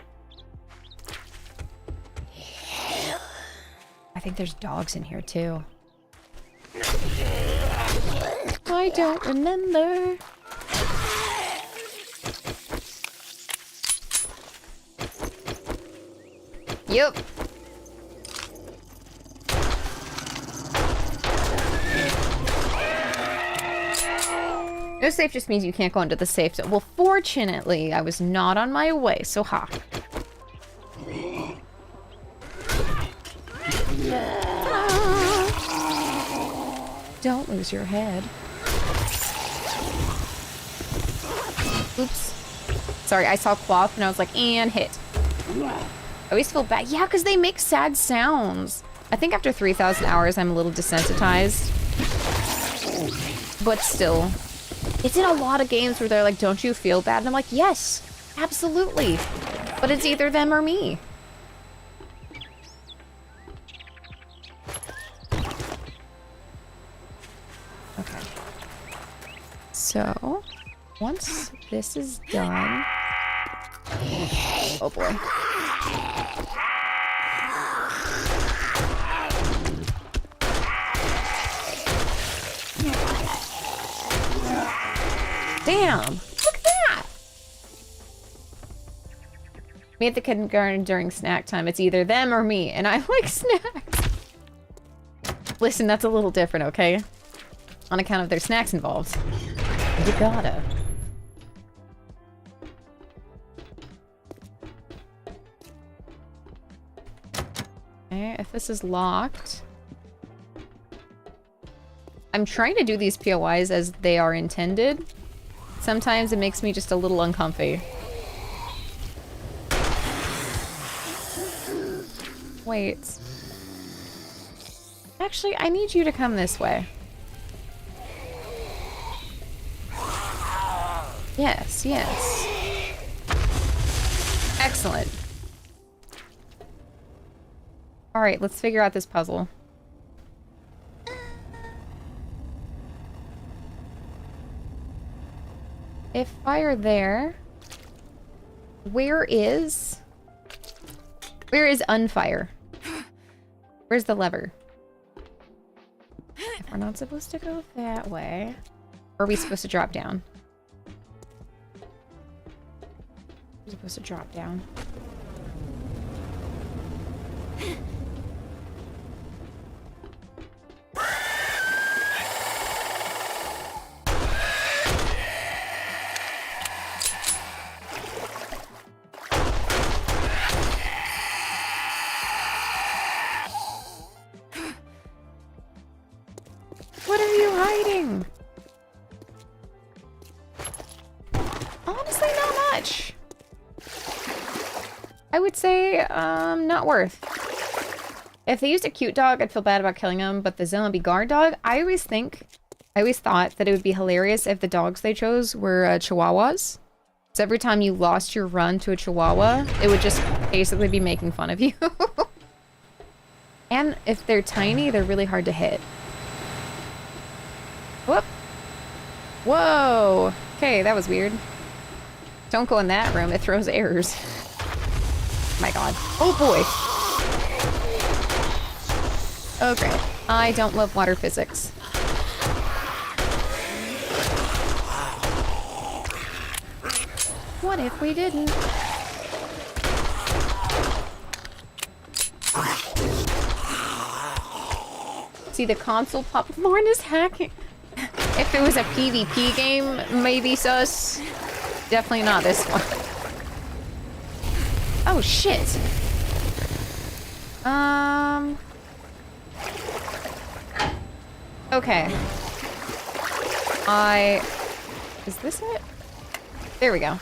[SPEAKER 1] I think there's dogs in here too. I don't remember. Yep. No safe just means you can't go into the safe zone. Well, fortunately, I was not on my way, so ha. Don't lose your head. Oops. Sorry, I saw cloth and I was like, and hit. I always feel bad. Yeah, because they make sad sounds. I think after 3,000 hours, I'm a little desensitized. But still. It's in a lot of games where they're like, don't you feel bad? And I'm like, yes, absolutely. But it's either them or me. Okay. So, once this is done... Oh boy. Damn! Look at that! Me at the kindergarten during snack time. It's either them or me, and I like snacks. Listen, that's a little different, okay? On account of their snacks involved. You gotta. Okay, if this is locked... I'm trying to do these POIs as they are intended. Sometimes it makes me just a little uncomfy. Wait. Actually, I need you to come this way. Yes, yes. Excellent. Alright, let's figure out this puzzle. If fire there... Where is unfire? Where's the lever? If we're not supposed to go that way... Or are we supposed to drop down? We're supposed to drop down. What are you hiding? Honestly, not much. I would say, not worth. If they used a cute dog, I'd feel bad about killing him, but the zombie guard dog, I always thought that it would be hilarious if the dogs they chose were chihuahuas. So every time you lost your run to a chihuahua, it would just basically be making fun of you. And if they're tiny, they're really hard to hit. Whoop. Whoa. Okay, that was weird. Don't go in that room. It throws errors. My god. Oh boy. Okay. I don't love water physics. What if we didn't? See, the console popcorn is hacking. If it was a PvP game, maybe sus. Definitely not this one. Oh, shit. Okay. Is this it? There we go.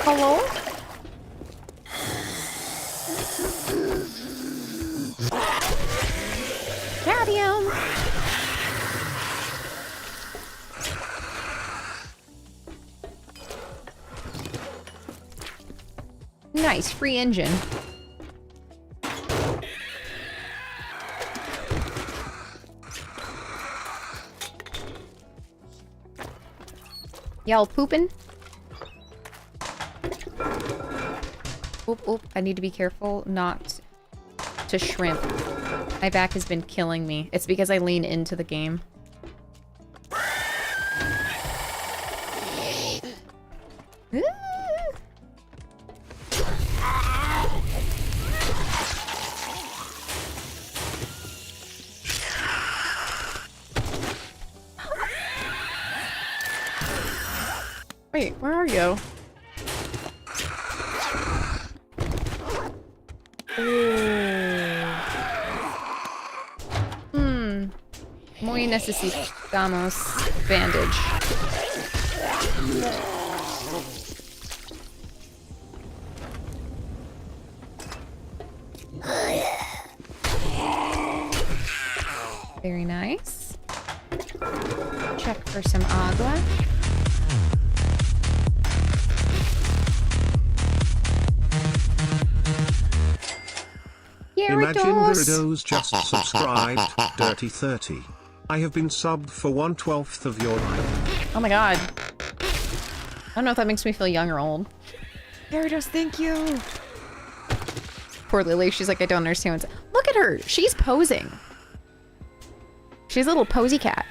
[SPEAKER 1] Hello? Got him! Nice, free engine. Y'all pooping? Oop, oop. I need to be careful not to shrimp. My back has been killing me. It's because I lean into the game. Wait, where are you? Muy necesitamos bandage. Very nice. Check for some agua.
[SPEAKER 4] Imagine Gyarados just subscribed, Dirty 30. I have been subbed for 1/12 of your life.
[SPEAKER 1] Oh my god. I don't know if that makes me feel young or old. Gyarados, thank you. Poor Lily, she's like, I don't understand what's... Look at her! She's posing. She's a little posy cat.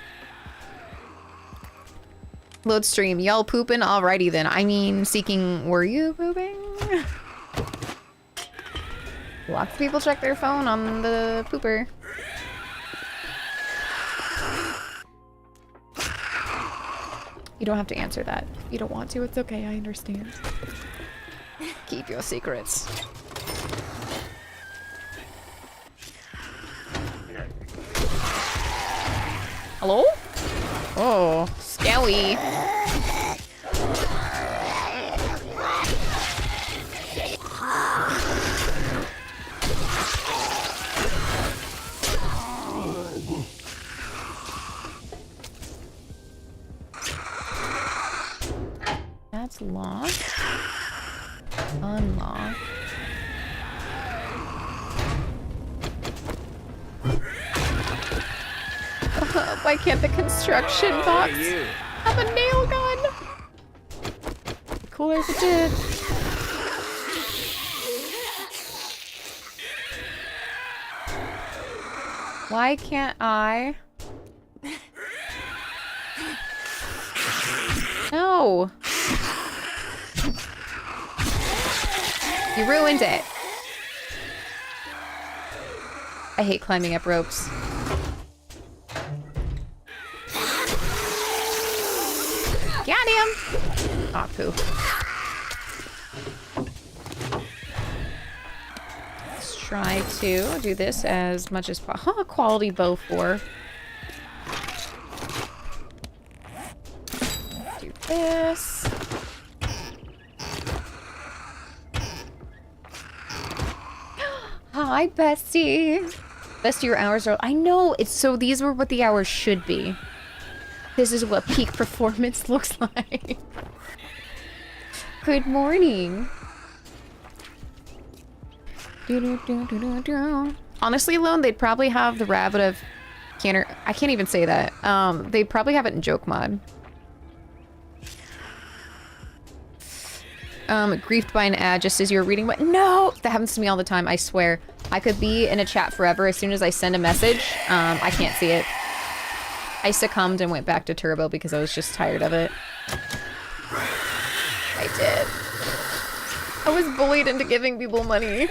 [SPEAKER 1] Load stream. Y'all pooping? Alrighty then. I mean, seeking... Were you pooping? Lots of people check their phone on the pooper. You don't have to answer that. If you don't want to, it's okay. I understand. Keep your secrets. Hello? Oh, scary. That's locked. Unlocked. Why can't the construction box have a nail gun? Cooler if it did. Why can't I? No. You ruined it. I hate climbing up ropes. Got him! Aw, poo. Let's try to do this as much as possible. Quality bow 4. Do this. Hi, Bestie. Bestie, your hours are... I know, it's so these were what the hours should be. This is what peak performance looks like. Good morning. Honestly, Lone, they'd probably have the rabbit of Canter. I can't even say that. They'd probably have it in joke mod. Griefed by an ad just as you were reading what? No! That happens to me all the time, I swear. I could be in a chat forever. As soon as I send a message, I can't see it. I succumbed and went back to Turbo because I was just tired of it. I did. I was bullied into giving people money.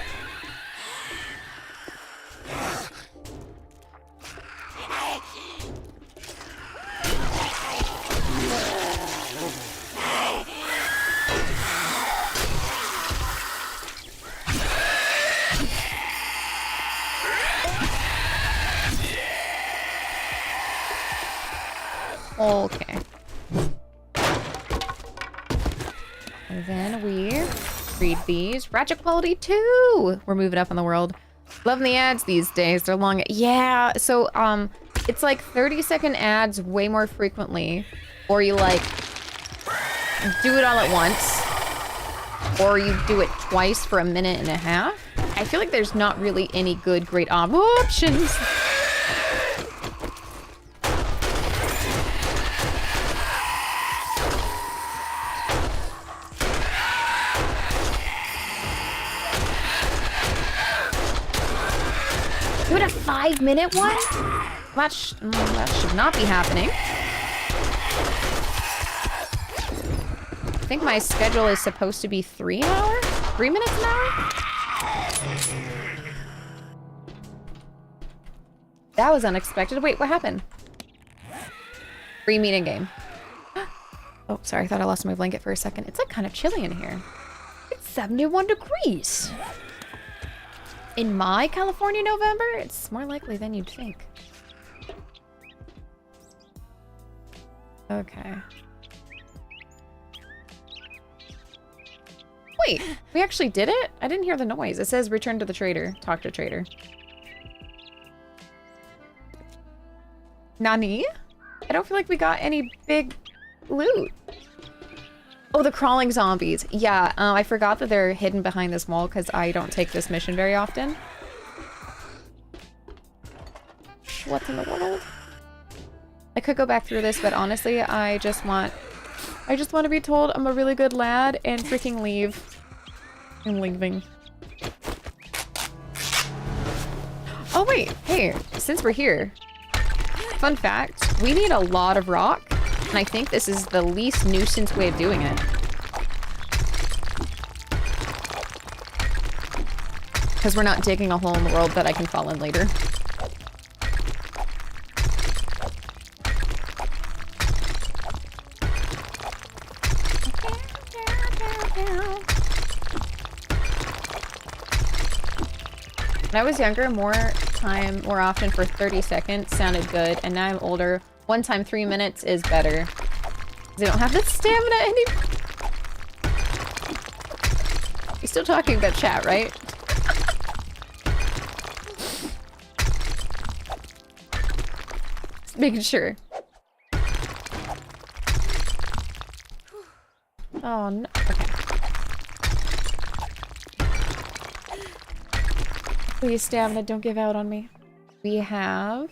[SPEAKER 1] Okay. And then we read these. Ratchet quality 2! We're moving up in the world. Loving the ads these days. They're long. Yeah, so, it's like 30-second ads way more frequently. Or you, like, do it all at once. Or you do it twice for a minute and a half. I feel like there's not really any good, great options. Do it a 5-minute one? That should not be happening. I think my schedule is supposed to be 3 hours? 3 minutes an hour? That was unexpected. Wait, what happened? Free meeting game. Oh, sorry. I thought I lost my blanket for a second. It's like kind of chilly in here. It's 71 degrees. In my California November, it's more likely than you'd think. Okay. Wait, we actually did it? I didn't hear the noise. It says return to the trader. Talk to trader. Nani? I don't feel like we got any big loot. Oh, the crawling zombies. Yeah, I forgot that they're hidden behind this wall because I don't take this mission very often. What in the world? I could go back through this, but honestly, I just want to be told I'm a really good lad and freaking leave. I'm leaving. Oh wait, hey, since we're here, fun fact, we need a lot of rock, and I think this is the least nuisance way of doing it. Because we're not digging a hole in the world that I can fall in later. When I was younger, more often for 30 seconds sounded good, and now I'm older. One time 3 minutes is better. 'Cause I don't have the stamina anymore. You're still talking about chat, right? Just making sure. Oh no. Okay. Please, stamina, don't give out on me. We have...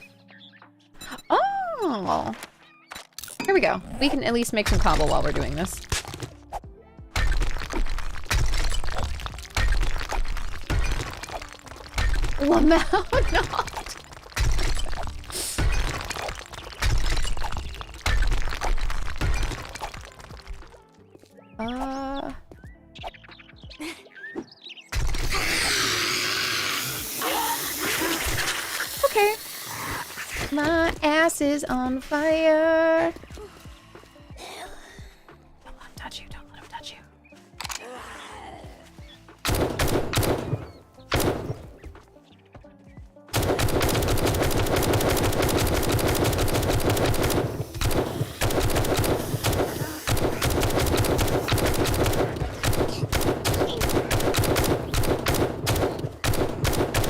[SPEAKER 1] Oh! Here we go. We can at least make some combo while we're doing this. Lamau not. Okay. My ass is on fire. Don't let him touch you. Don't let him touch you.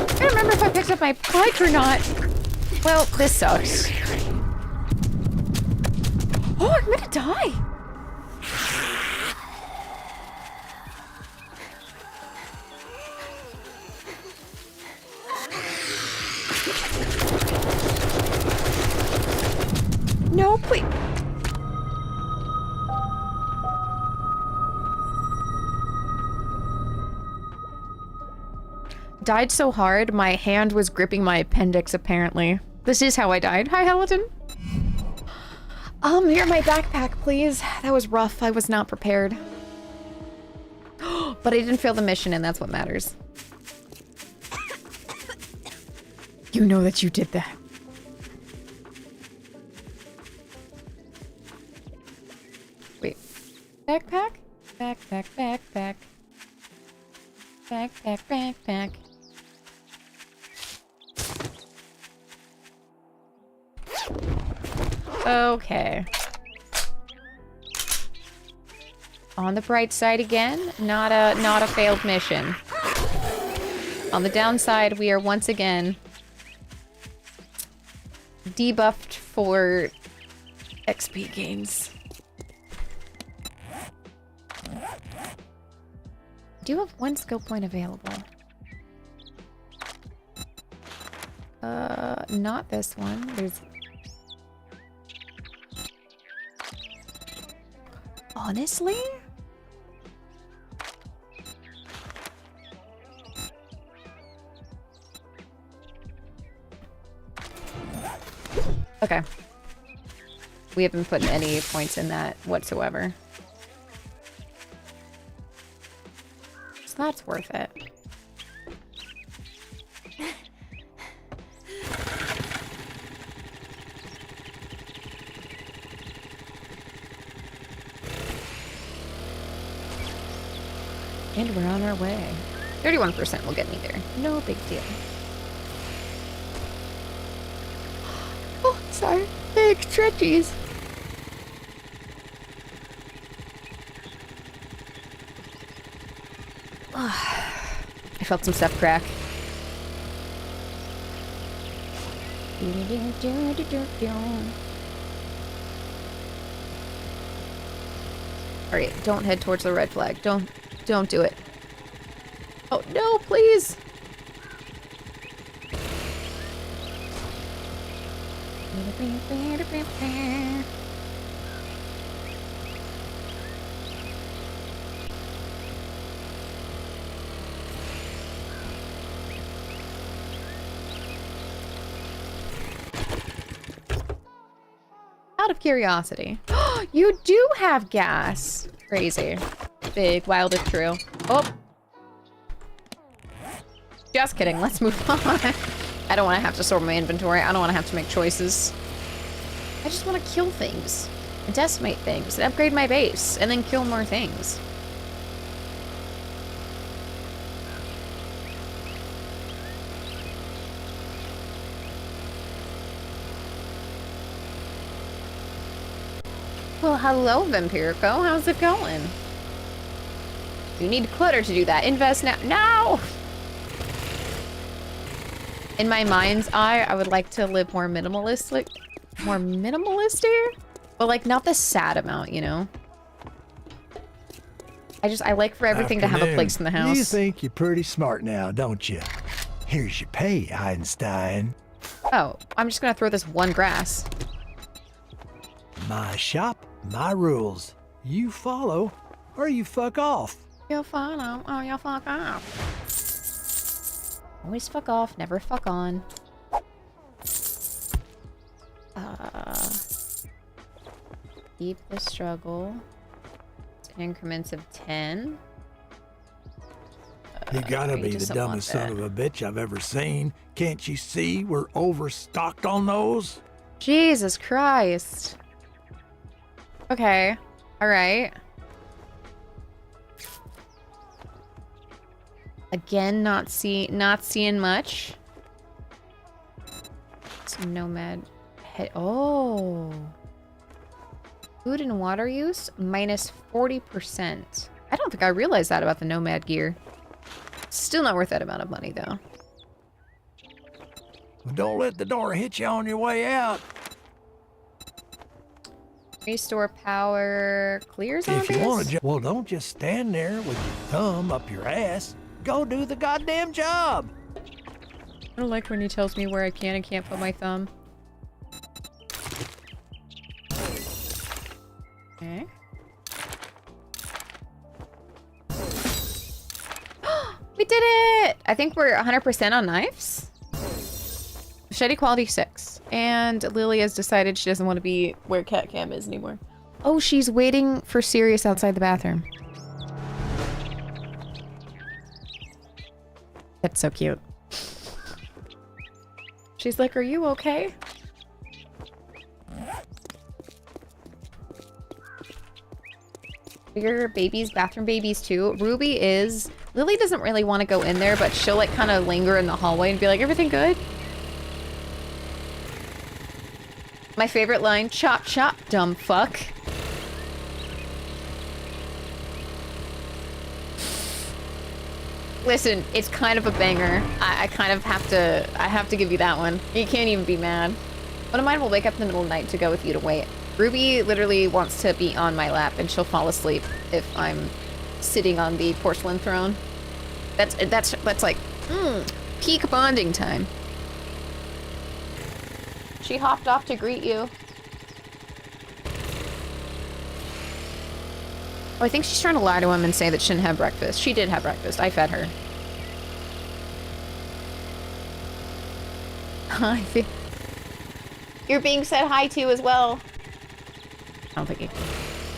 [SPEAKER 1] I don't remember if I picked up my bike or not. Well, this sucks. Oh, I'm gonna die. No, please. Died so hard, my hand was gripping my appendix, apparently. This is how I died. Hi, Halliton. Here, my backpack, please. That was rough. I was not prepared. But I didn't fail the mission, and that's what matters. You know that you did that. Wait. Backpack? Backpack, backpack. Backpack, backpack. Okay. On the bright side again, not a failed mission. On the downside, we are once again debuffed for XP gains. Do you have one skill point available? Not this one. There's... Honestly? Okay. We haven't put any points in that whatsoever. So that's worth it. And we're on our way. 31% will get me there. No big deal. Oh, sorry. Big stretchies. I felt some stuff crack. Alright, don't head towards the red flag. Don't do it. Oh, no, please! Out of curiosity. You do have gas! Crazy. Big, wild if true. Oh! Just kidding, let's move on. I don't want to have to sort my inventory. I don't want to have to make choices. I just want to kill things. And decimate things. And upgrade my base. And then kill more things. Well, hello, Vampirico. How's it going? You need clutter to do that. Invest now. No! In my mind's eye, I would like to live more minimalistic. More minimalistic? But, like, not the sad amount, you know? I like for everything to have a place in the house.
[SPEAKER 3] You think you're pretty smart now, don't you? Here's your pay, Einstein.
[SPEAKER 1] Oh, I'm just gonna throw this one grass.
[SPEAKER 3] My shop, my rules. You follow, or you fuck off.
[SPEAKER 1] You follow, or you fuck off. Always fuck off, never fuck on. Keep the struggle. In increments of 10.
[SPEAKER 3] You gotta be the
[SPEAKER 1] just don't
[SPEAKER 3] dumbest
[SPEAKER 1] want
[SPEAKER 3] son of a bitch I've ever seen. Can't you see we're overstocked on those?
[SPEAKER 1] Jesus Christ. Okay. Alright. Again, not seeing much. Some nomad head. Oh. Food and water use minus 40%. I don't think I realized that about the nomad gear. Still not worth that amount of money though.
[SPEAKER 3] Well, don't let the door hit you on your way out.
[SPEAKER 1] Restore power. Clear zombies?
[SPEAKER 3] If you want to, well, don't just stand there with your thumb up your ass. Go do the goddamn job.
[SPEAKER 1] I don't like when he tells me where I can and can't put my thumb. Okay. We did it! I think we're 100% on knives. Machete quality 6. And Lily has decided she doesn't want to be where Cat Cam is anymore. Oh, she's waiting for Sirius outside the bathroom. That's so cute. She's like, are you okay? Your babies, bathroom babies too. Ruby is... Lily doesn't really want to go in there, but she'll like kind of linger in the hallway and be like, everything good? My favorite line, chop chop, dumb fuck. Listen, it's kind of a banger. I kind of have to give you that one. You can't even be mad. One of mine will wake up in the middle of the night to go with you to wait. Ruby literally wants to be on my lap and she'll fall asleep if I'm sitting on the porcelain throne. That's like, peak bonding time. She hopped off to greet you. Oh, I think she's trying to lie to him and say that she didn't have breakfast. She did have breakfast. I fed her. Hi. You're being said hi to as well. I don't think he...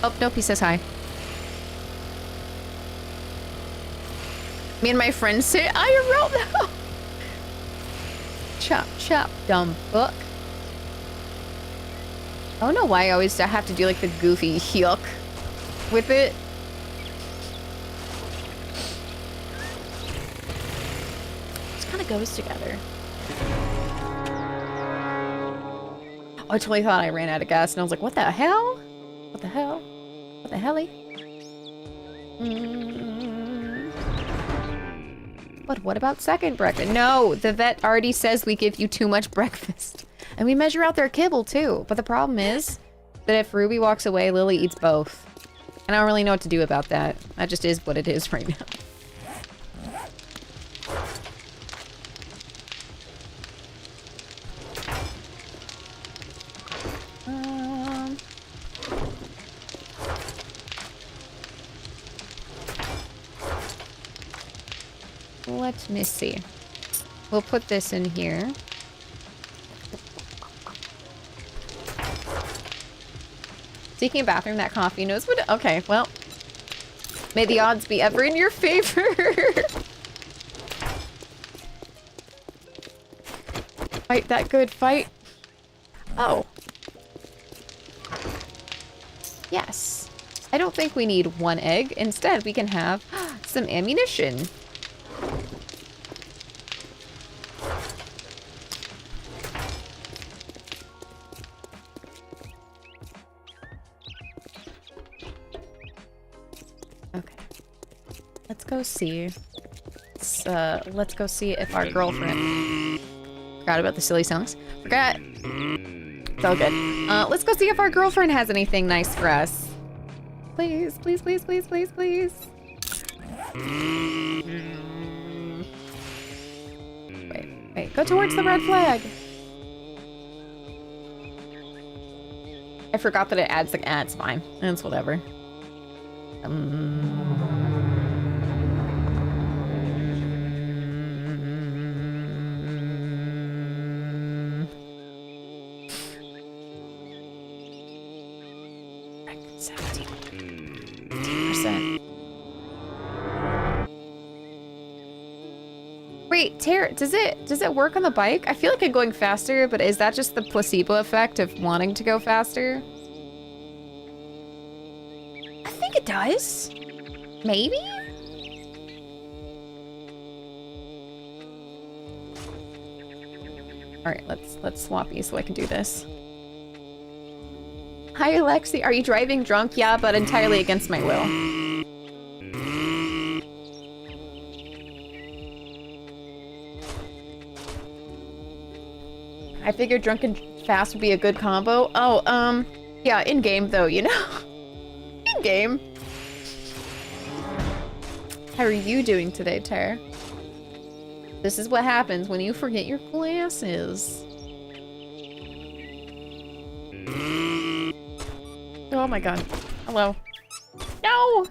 [SPEAKER 1] Oh, nope, he says hi. Me and my friends say IRL now. Chop, chop, dumb fuck. I don't know why I always have to do like the goofy yuck with it. It kind of goes together. Oh, I totally thought I ran out of gas and I was like, what the hell? What the hell? What the helly? But what about second breakfast? No, the vet already says we give you too much breakfast. And we measure out their kibble too. But the problem is that if Ruby walks away, Lily eats both. And I don't really know what to do about that. That just is what it is right now. Let me see. We'll put this in here. Seeking a bathroom, that coffee knows what... Okay, well. May the odds be ever in your favor. Fight that good fight. Oh. Yes. I don't think we need one egg. Instead, we can have some ammunition. Let's go see. Let's go see if our girlfriend... Forgot about the silly songs. Forgot. It's all good. Let's go see if our girlfriend has anything nice for us. Please, please, please, please, please, please. Wait, go towards the red flag. I forgot that it adds the, it's fine. It's whatever. Wait, Tara, does it work on the bike? I feel like I'm going faster, but is that just the placebo effect of wanting to go faster? I think it does. Maybe? Alright, let's swap you so I can do this. Hi Alexi, are you driving drunk? Yeah, but entirely against my will. I figured drunk and fast would be a good combo. Oh, yeah, in-game though, you know? In-game. How are you doing today, Tara? This is what happens when you forget your glasses. Oh my god. Hello. No!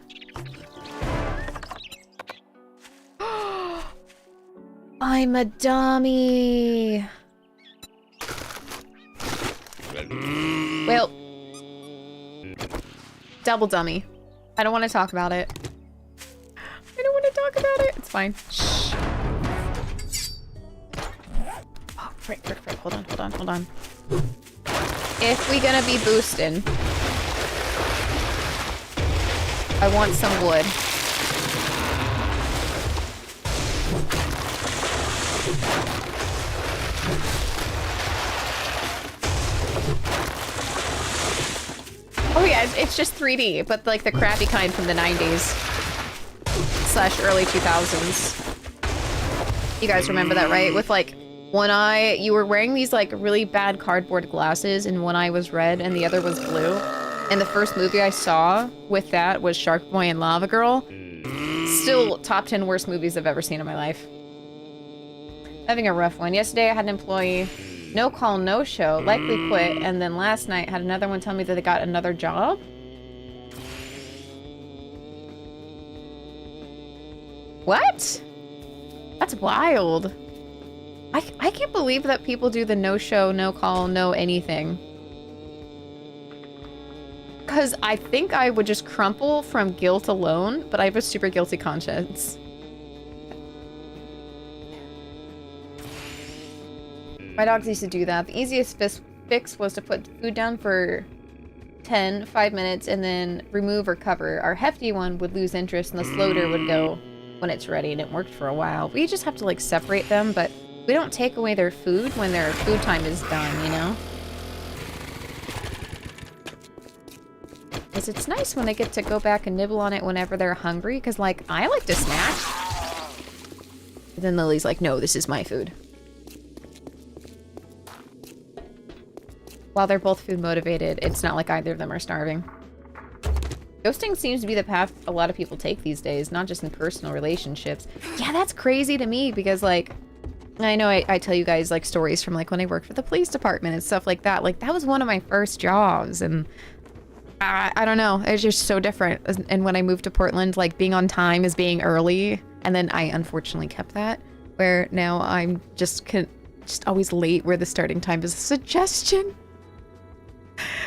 [SPEAKER 1] I'm a dummy. Well, double dummy. I don't want to talk about it. I don't want to talk about it. It's fine. Shh. Oh, frick. Hold on. If we gonna be boosting, I want some wood. Oh yeah, it's just 3D, but like the crappy kind from the 90s / early 2000s. You guys remember that, right? With like one eye, you were wearing these like really bad cardboard glasses and one eye was red and the other was blue. And the first movie I saw with that was Shark Boy and Lava Girl. Still top 10 worst movies I've ever seen in my life. Having a rough one. Yesterday I had an employee, no call, no show, likely quit, and then last night had another one tell me that they got another job. What? That's wild. I can't believe that people do the no show, no call, no anything. Because I think I would just crumple from guilt alone, but I have a super guilty conscience. My dogs used to do that. The easiest fix was to put food down for 5 minutes, and then remove or cover. Our hefty one would lose interest, and the sloater would go when it's ready, and it worked for a while. We just have to, like, separate them, but we don't take away their food when their food time is done, you know? Because it's nice when they get to go back and nibble on it whenever they're hungry, because, like, I like to snack. And then Lily's like, no, this is my food. While they're both food motivated, it's not like either of them are starving. Ghosting seems to be the path a lot of people take these days, not just in personal relationships. Yeah, that's crazy to me because, like, I know I tell you guys, like, stories from, like, when I worked for the police department and stuff like that. Like, that was one of my first jobs, and I don't know. It's just so different. And when I moved to Portland, like, being on time is being early, and then I unfortunately kept that, where now I'm just always late, where the starting time is a suggestion.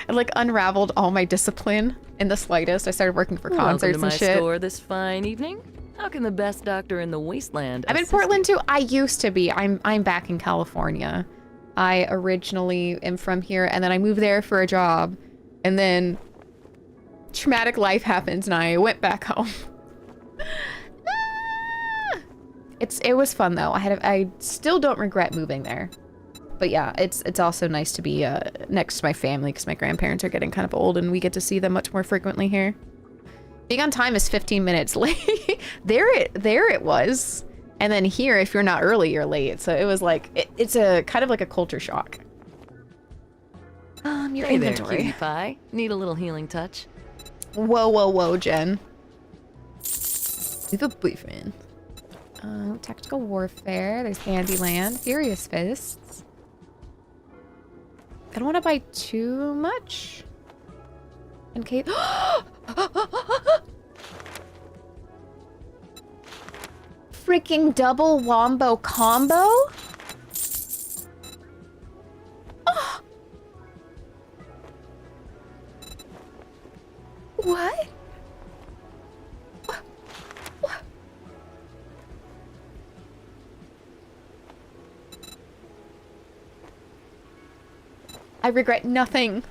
[SPEAKER 1] I, like, unraveled all my discipline in the slightest. I started working for concerts and shit.
[SPEAKER 5] Welcome to my store this fine evening. How can the best doctor in the wasteland
[SPEAKER 1] I'm in Portland too. I used to be. I'm back in California. I originally am from here, and then I moved there for a job, and then traumatic life happens, and I went back home. It was fun though. I still don't regret moving there. But yeah, it's also nice to be next to my family because my grandparents are getting kind of old and we get to see them much more frequently here. Being on time is 15 minutes late. There it was. And then here, if you're not early, you're late. So it was like, it's a kind of like a culture shock. Your
[SPEAKER 5] Hey there,
[SPEAKER 1] inventory.
[SPEAKER 5] cutie pie. Need a little healing touch.
[SPEAKER 1] Whoa, whoa, whoa, Jen. You have a boyfriend. Tactical warfare. There's Handyland. Furious Fists. I don't want to buy too much. And Kate. Freaking double wombo combo? Oh. What? What? I regret nothing.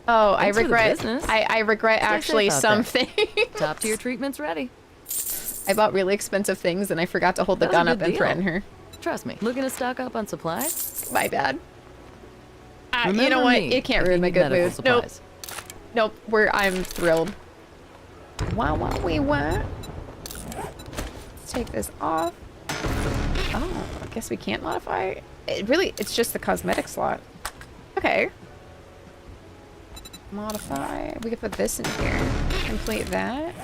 [SPEAKER 1] Oh,
[SPEAKER 5] Thanks for the
[SPEAKER 1] regret.
[SPEAKER 5] business.
[SPEAKER 1] I regret
[SPEAKER 5] Stay
[SPEAKER 1] actually
[SPEAKER 5] safe out there.
[SPEAKER 1] something.
[SPEAKER 5] Top tier treatment's ready.
[SPEAKER 1] I bought really expensive things and I forgot to hold the
[SPEAKER 5] That was a
[SPEAKER 1] gun up
[SPEAKER 5] good
[SPEAKER 1] and
[SPEAKER 5] deal.
[SPEAKER 1] threaten her.
[SPEAKER 5] Trust me. Looking to stock up on supplies?
[SPEAKER 1] My bad. You
[SPEAKER 5] Remember
[SPEAKER 1] know what?
[SPEAKER 5] me
[SPEAKER 1] It can't
[SPEAKER 5] if
[SPEAKER 1] ruin
[SPEAKER 5] you
[SPEAKER 1] my
[SPEAKER 5] need
[SPEAKER 1] good
[SPEAKER 5] medical
[SPEAKER 1] mood.
[SPEAKER 5] supplies.
[SPEAKER 1] Nope. I'm thrilled. Wow, wow, we want. Let's take this off. Oh, I guess we can't modify. It's just the cosmetic slot. Okay. Modify. We could put this in here. Complete that.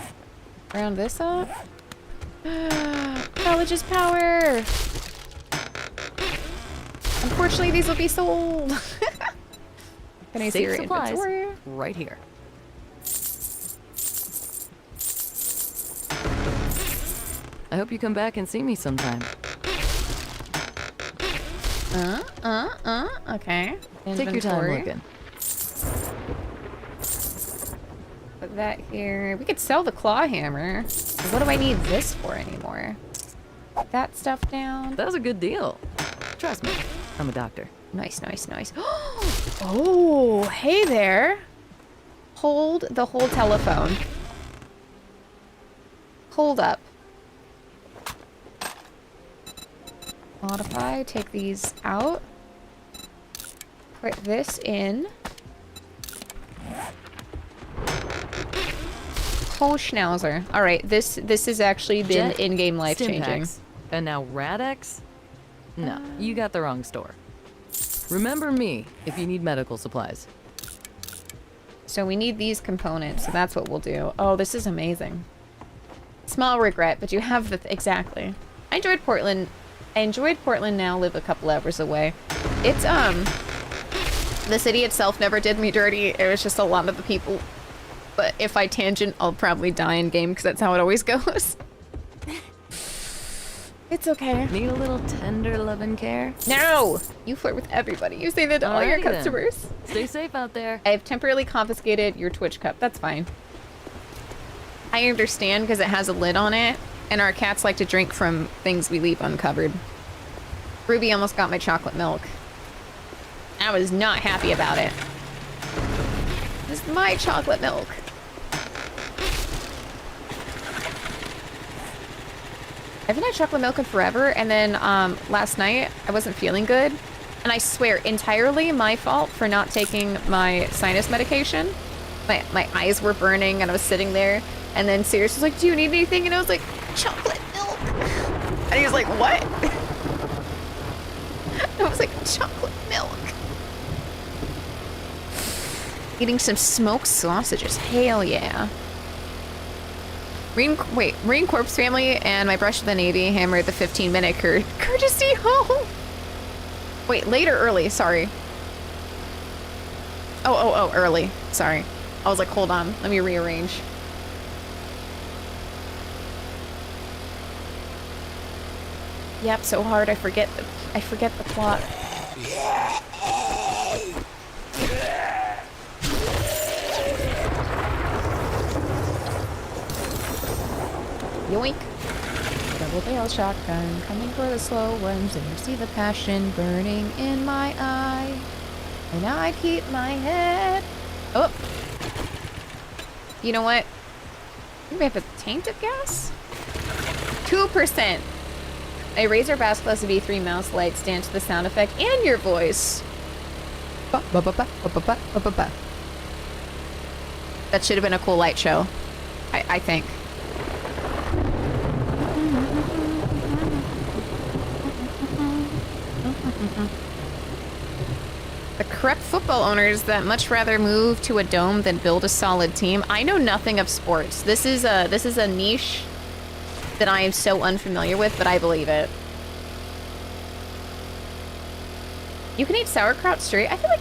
[SPEAKER 1] Round this up. College's power. Unfortunately, these will be sold. Can I see
[SPEAKER 5] Safe
[SPEAKER 1] your
[SPEAKER 5] supplies
[SPEAKER 1] inventory?
[SPEAKER 5] right here. I hope you come back and see me sometime.
[SPEAKER 1] Okay.
[SPEAKER 5] Take your time
[SPEAKER 1] Inventory.
[SPEAKER 5] looking.
[SPEAKER 1] Put that here. We could sell the claw hammer. What do I need this for anymore? Put that stuff down.
[SPEAKER 5] That was a good deal. Trust me, I'm a doctor.
[SPEAKER 1] Nice, nice, nice. Oh, hey there. Hold the whole telephone. Hold up. Modify, take these out. Put this in. Whole schnauzer. All right, this has actually been
[SPEAKER 5] Jet,
[SPEAKER 1] in-game life-changing.
[SPEAKER 5] Stimpaks, and now Radex? No, you got the wrong store. Remember me if you need medical supplies.
[SPEAKER 1] So we need these components, so that's what we'll do. Oh, this is amazing. Small regret, but you have the... exactly. I enjoyed Portland. I enjoyed Portland now, live a couple hours away. It's, the city itself never did me dirty. It was just a lot of the people. But if I tangent, I'll probably die in game, because that's how it always goes. It's okay.
[SPEAKER 5] Need a little tender loving care?
[SPEAKER 1] No! You flirt with everybody. You say that to all your
[SPEAKER 5] Alrighty then.
[SPEAKER 1] customers.
[SPEAKER 5] Stay safe out there.
[SPEAKER 1] I have temporarily confiscated your Twitch cup. That's fine. I understand because it has a lid on it, and our cats like to drink from things we leave uncovered. Ruby almost got my chocolate milk. I was not happy about it. This is my chocolate milk. I haven't had chocolate milk in forever, and then last night I wasn't feeling good, and I swear entirely my fault for not taking my sinus medication. My eyes were burning, and I was sitting there, and then Sirius was like, "Do you need anything?" And I was like, "Chocolate milk." And he was like, "What?" And I was like, "Chocolate milk." Eating some smoked sausages. Hell yeah. Marine Corps family and my brush with the Navy hammered the 15-minute courtesy home. Wait, late or early? Sorry. Oh, early. Sorry. I was like, hold on. Let me rearrange. Yep, so hard I forget the plot. Yoink. Double barrel shotgun coming for the slow ones, and you see the passion burning in my eye. And I keep my head. Oh. You know what? We have a taint of gas? 2%. A Razer Bass Plus V3 mouse light stands to the sound effect and your voice. Ba, ba, ba, ba, ba, ba, ba, ba, ba. That should have been a cool light show. I think. The corrupt football owners that much rather move to a dome than build a solid team. I know nothing of sports. This is a niche that I am so unfamiliar with, but I believe it. You can eat sauerkraut straight. I feel like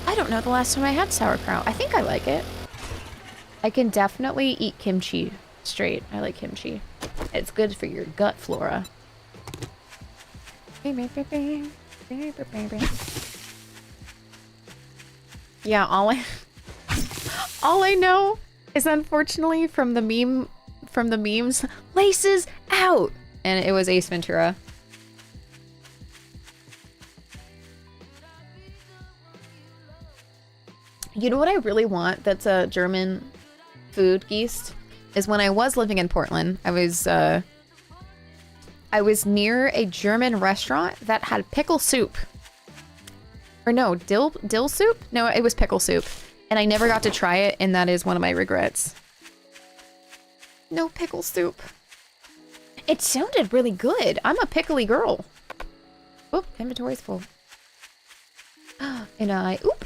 [SPEAKER 1] I don't know the last time I had sauerkraut. I think I like it. I can definitely eat kimchi straight. I like kimchi. It's good for your gut flora. Yeah, all I know is unfortunately from the memes, laces out, and it was Ace Ventura. You know what I really want that's a German food, Geist? Is when I was living in Portland, I was near a German restaurant that had pickle soup. Or no, dill soup? No, it was pickle soup. And I never got to try it, and that is one of my regrets. No pickle soup. It sounded really good. I'm a pickly girl. Oop, inventory's full. And oop.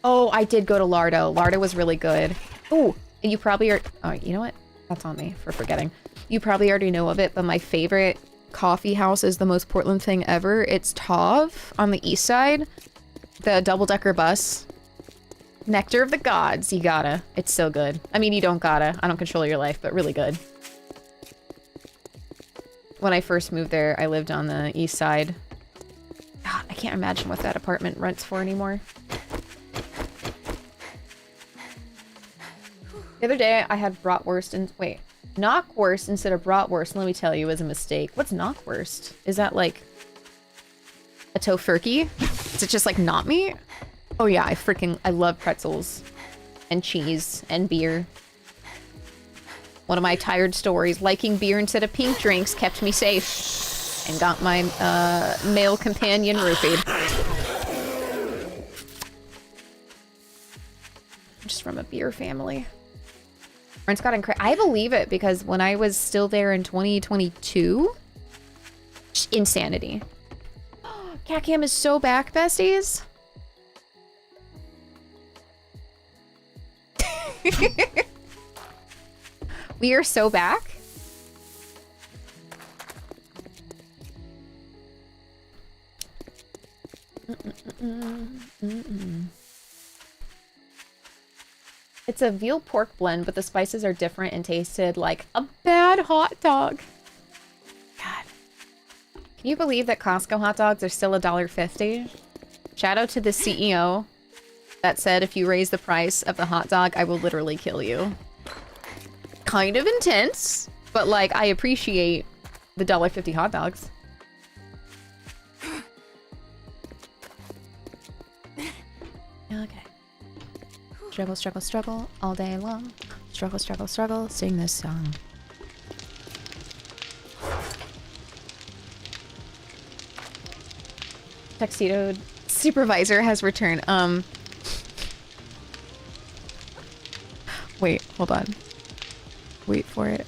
[SPEAKER 1] Oh, I did go to Lardo. Lardo was really good. Oh, you probably are... Oh, you know what? That's on me for forgetting. You probably already know of it, but my favorite coffee house is the most Portland thing ever. It's Tov on the east side. The double-decker bus. Nectar of the gods. You gotta. It's so good. I mean, you don't gotta. I don't control your life, but really good. When I first moved there, I lived on the east side. God, I can't imagine what that apartment rents for anymore. The other day, I had bratwurst and... Wait. Knockwurst instead of bratwurst, let me tell you, is a mistake. What's knockwurst? Is that like... a tofurkey? Is it just like not meat? Oh yeah, I love pretzels. And cheese. And beer. One of my tired stories, liking beer instead of pink drinks kept me safe. And got my male companion roofied. I'm just from a beer family. Rent's got incredible. I believe it because when I was still there in 2022, insanity. Cat Cam is so back, besties. We are so back. It's a veal pork blend, but the spices are different and tasted like a bad hot dog. God. Can you believe that Costco hot dogs are still $1.50? Shout out to the CEO that said if you raise the price of the hot dog, I will literally kill you. Kind of intense, but like I appreciate the $1.50 hot dogs. Okay. Struggle, struggle, struggle all day long. Struggle, struggle, struggle. Sing this song. Tuxedo supervisor has returned. Wait, hold on. Wait for it.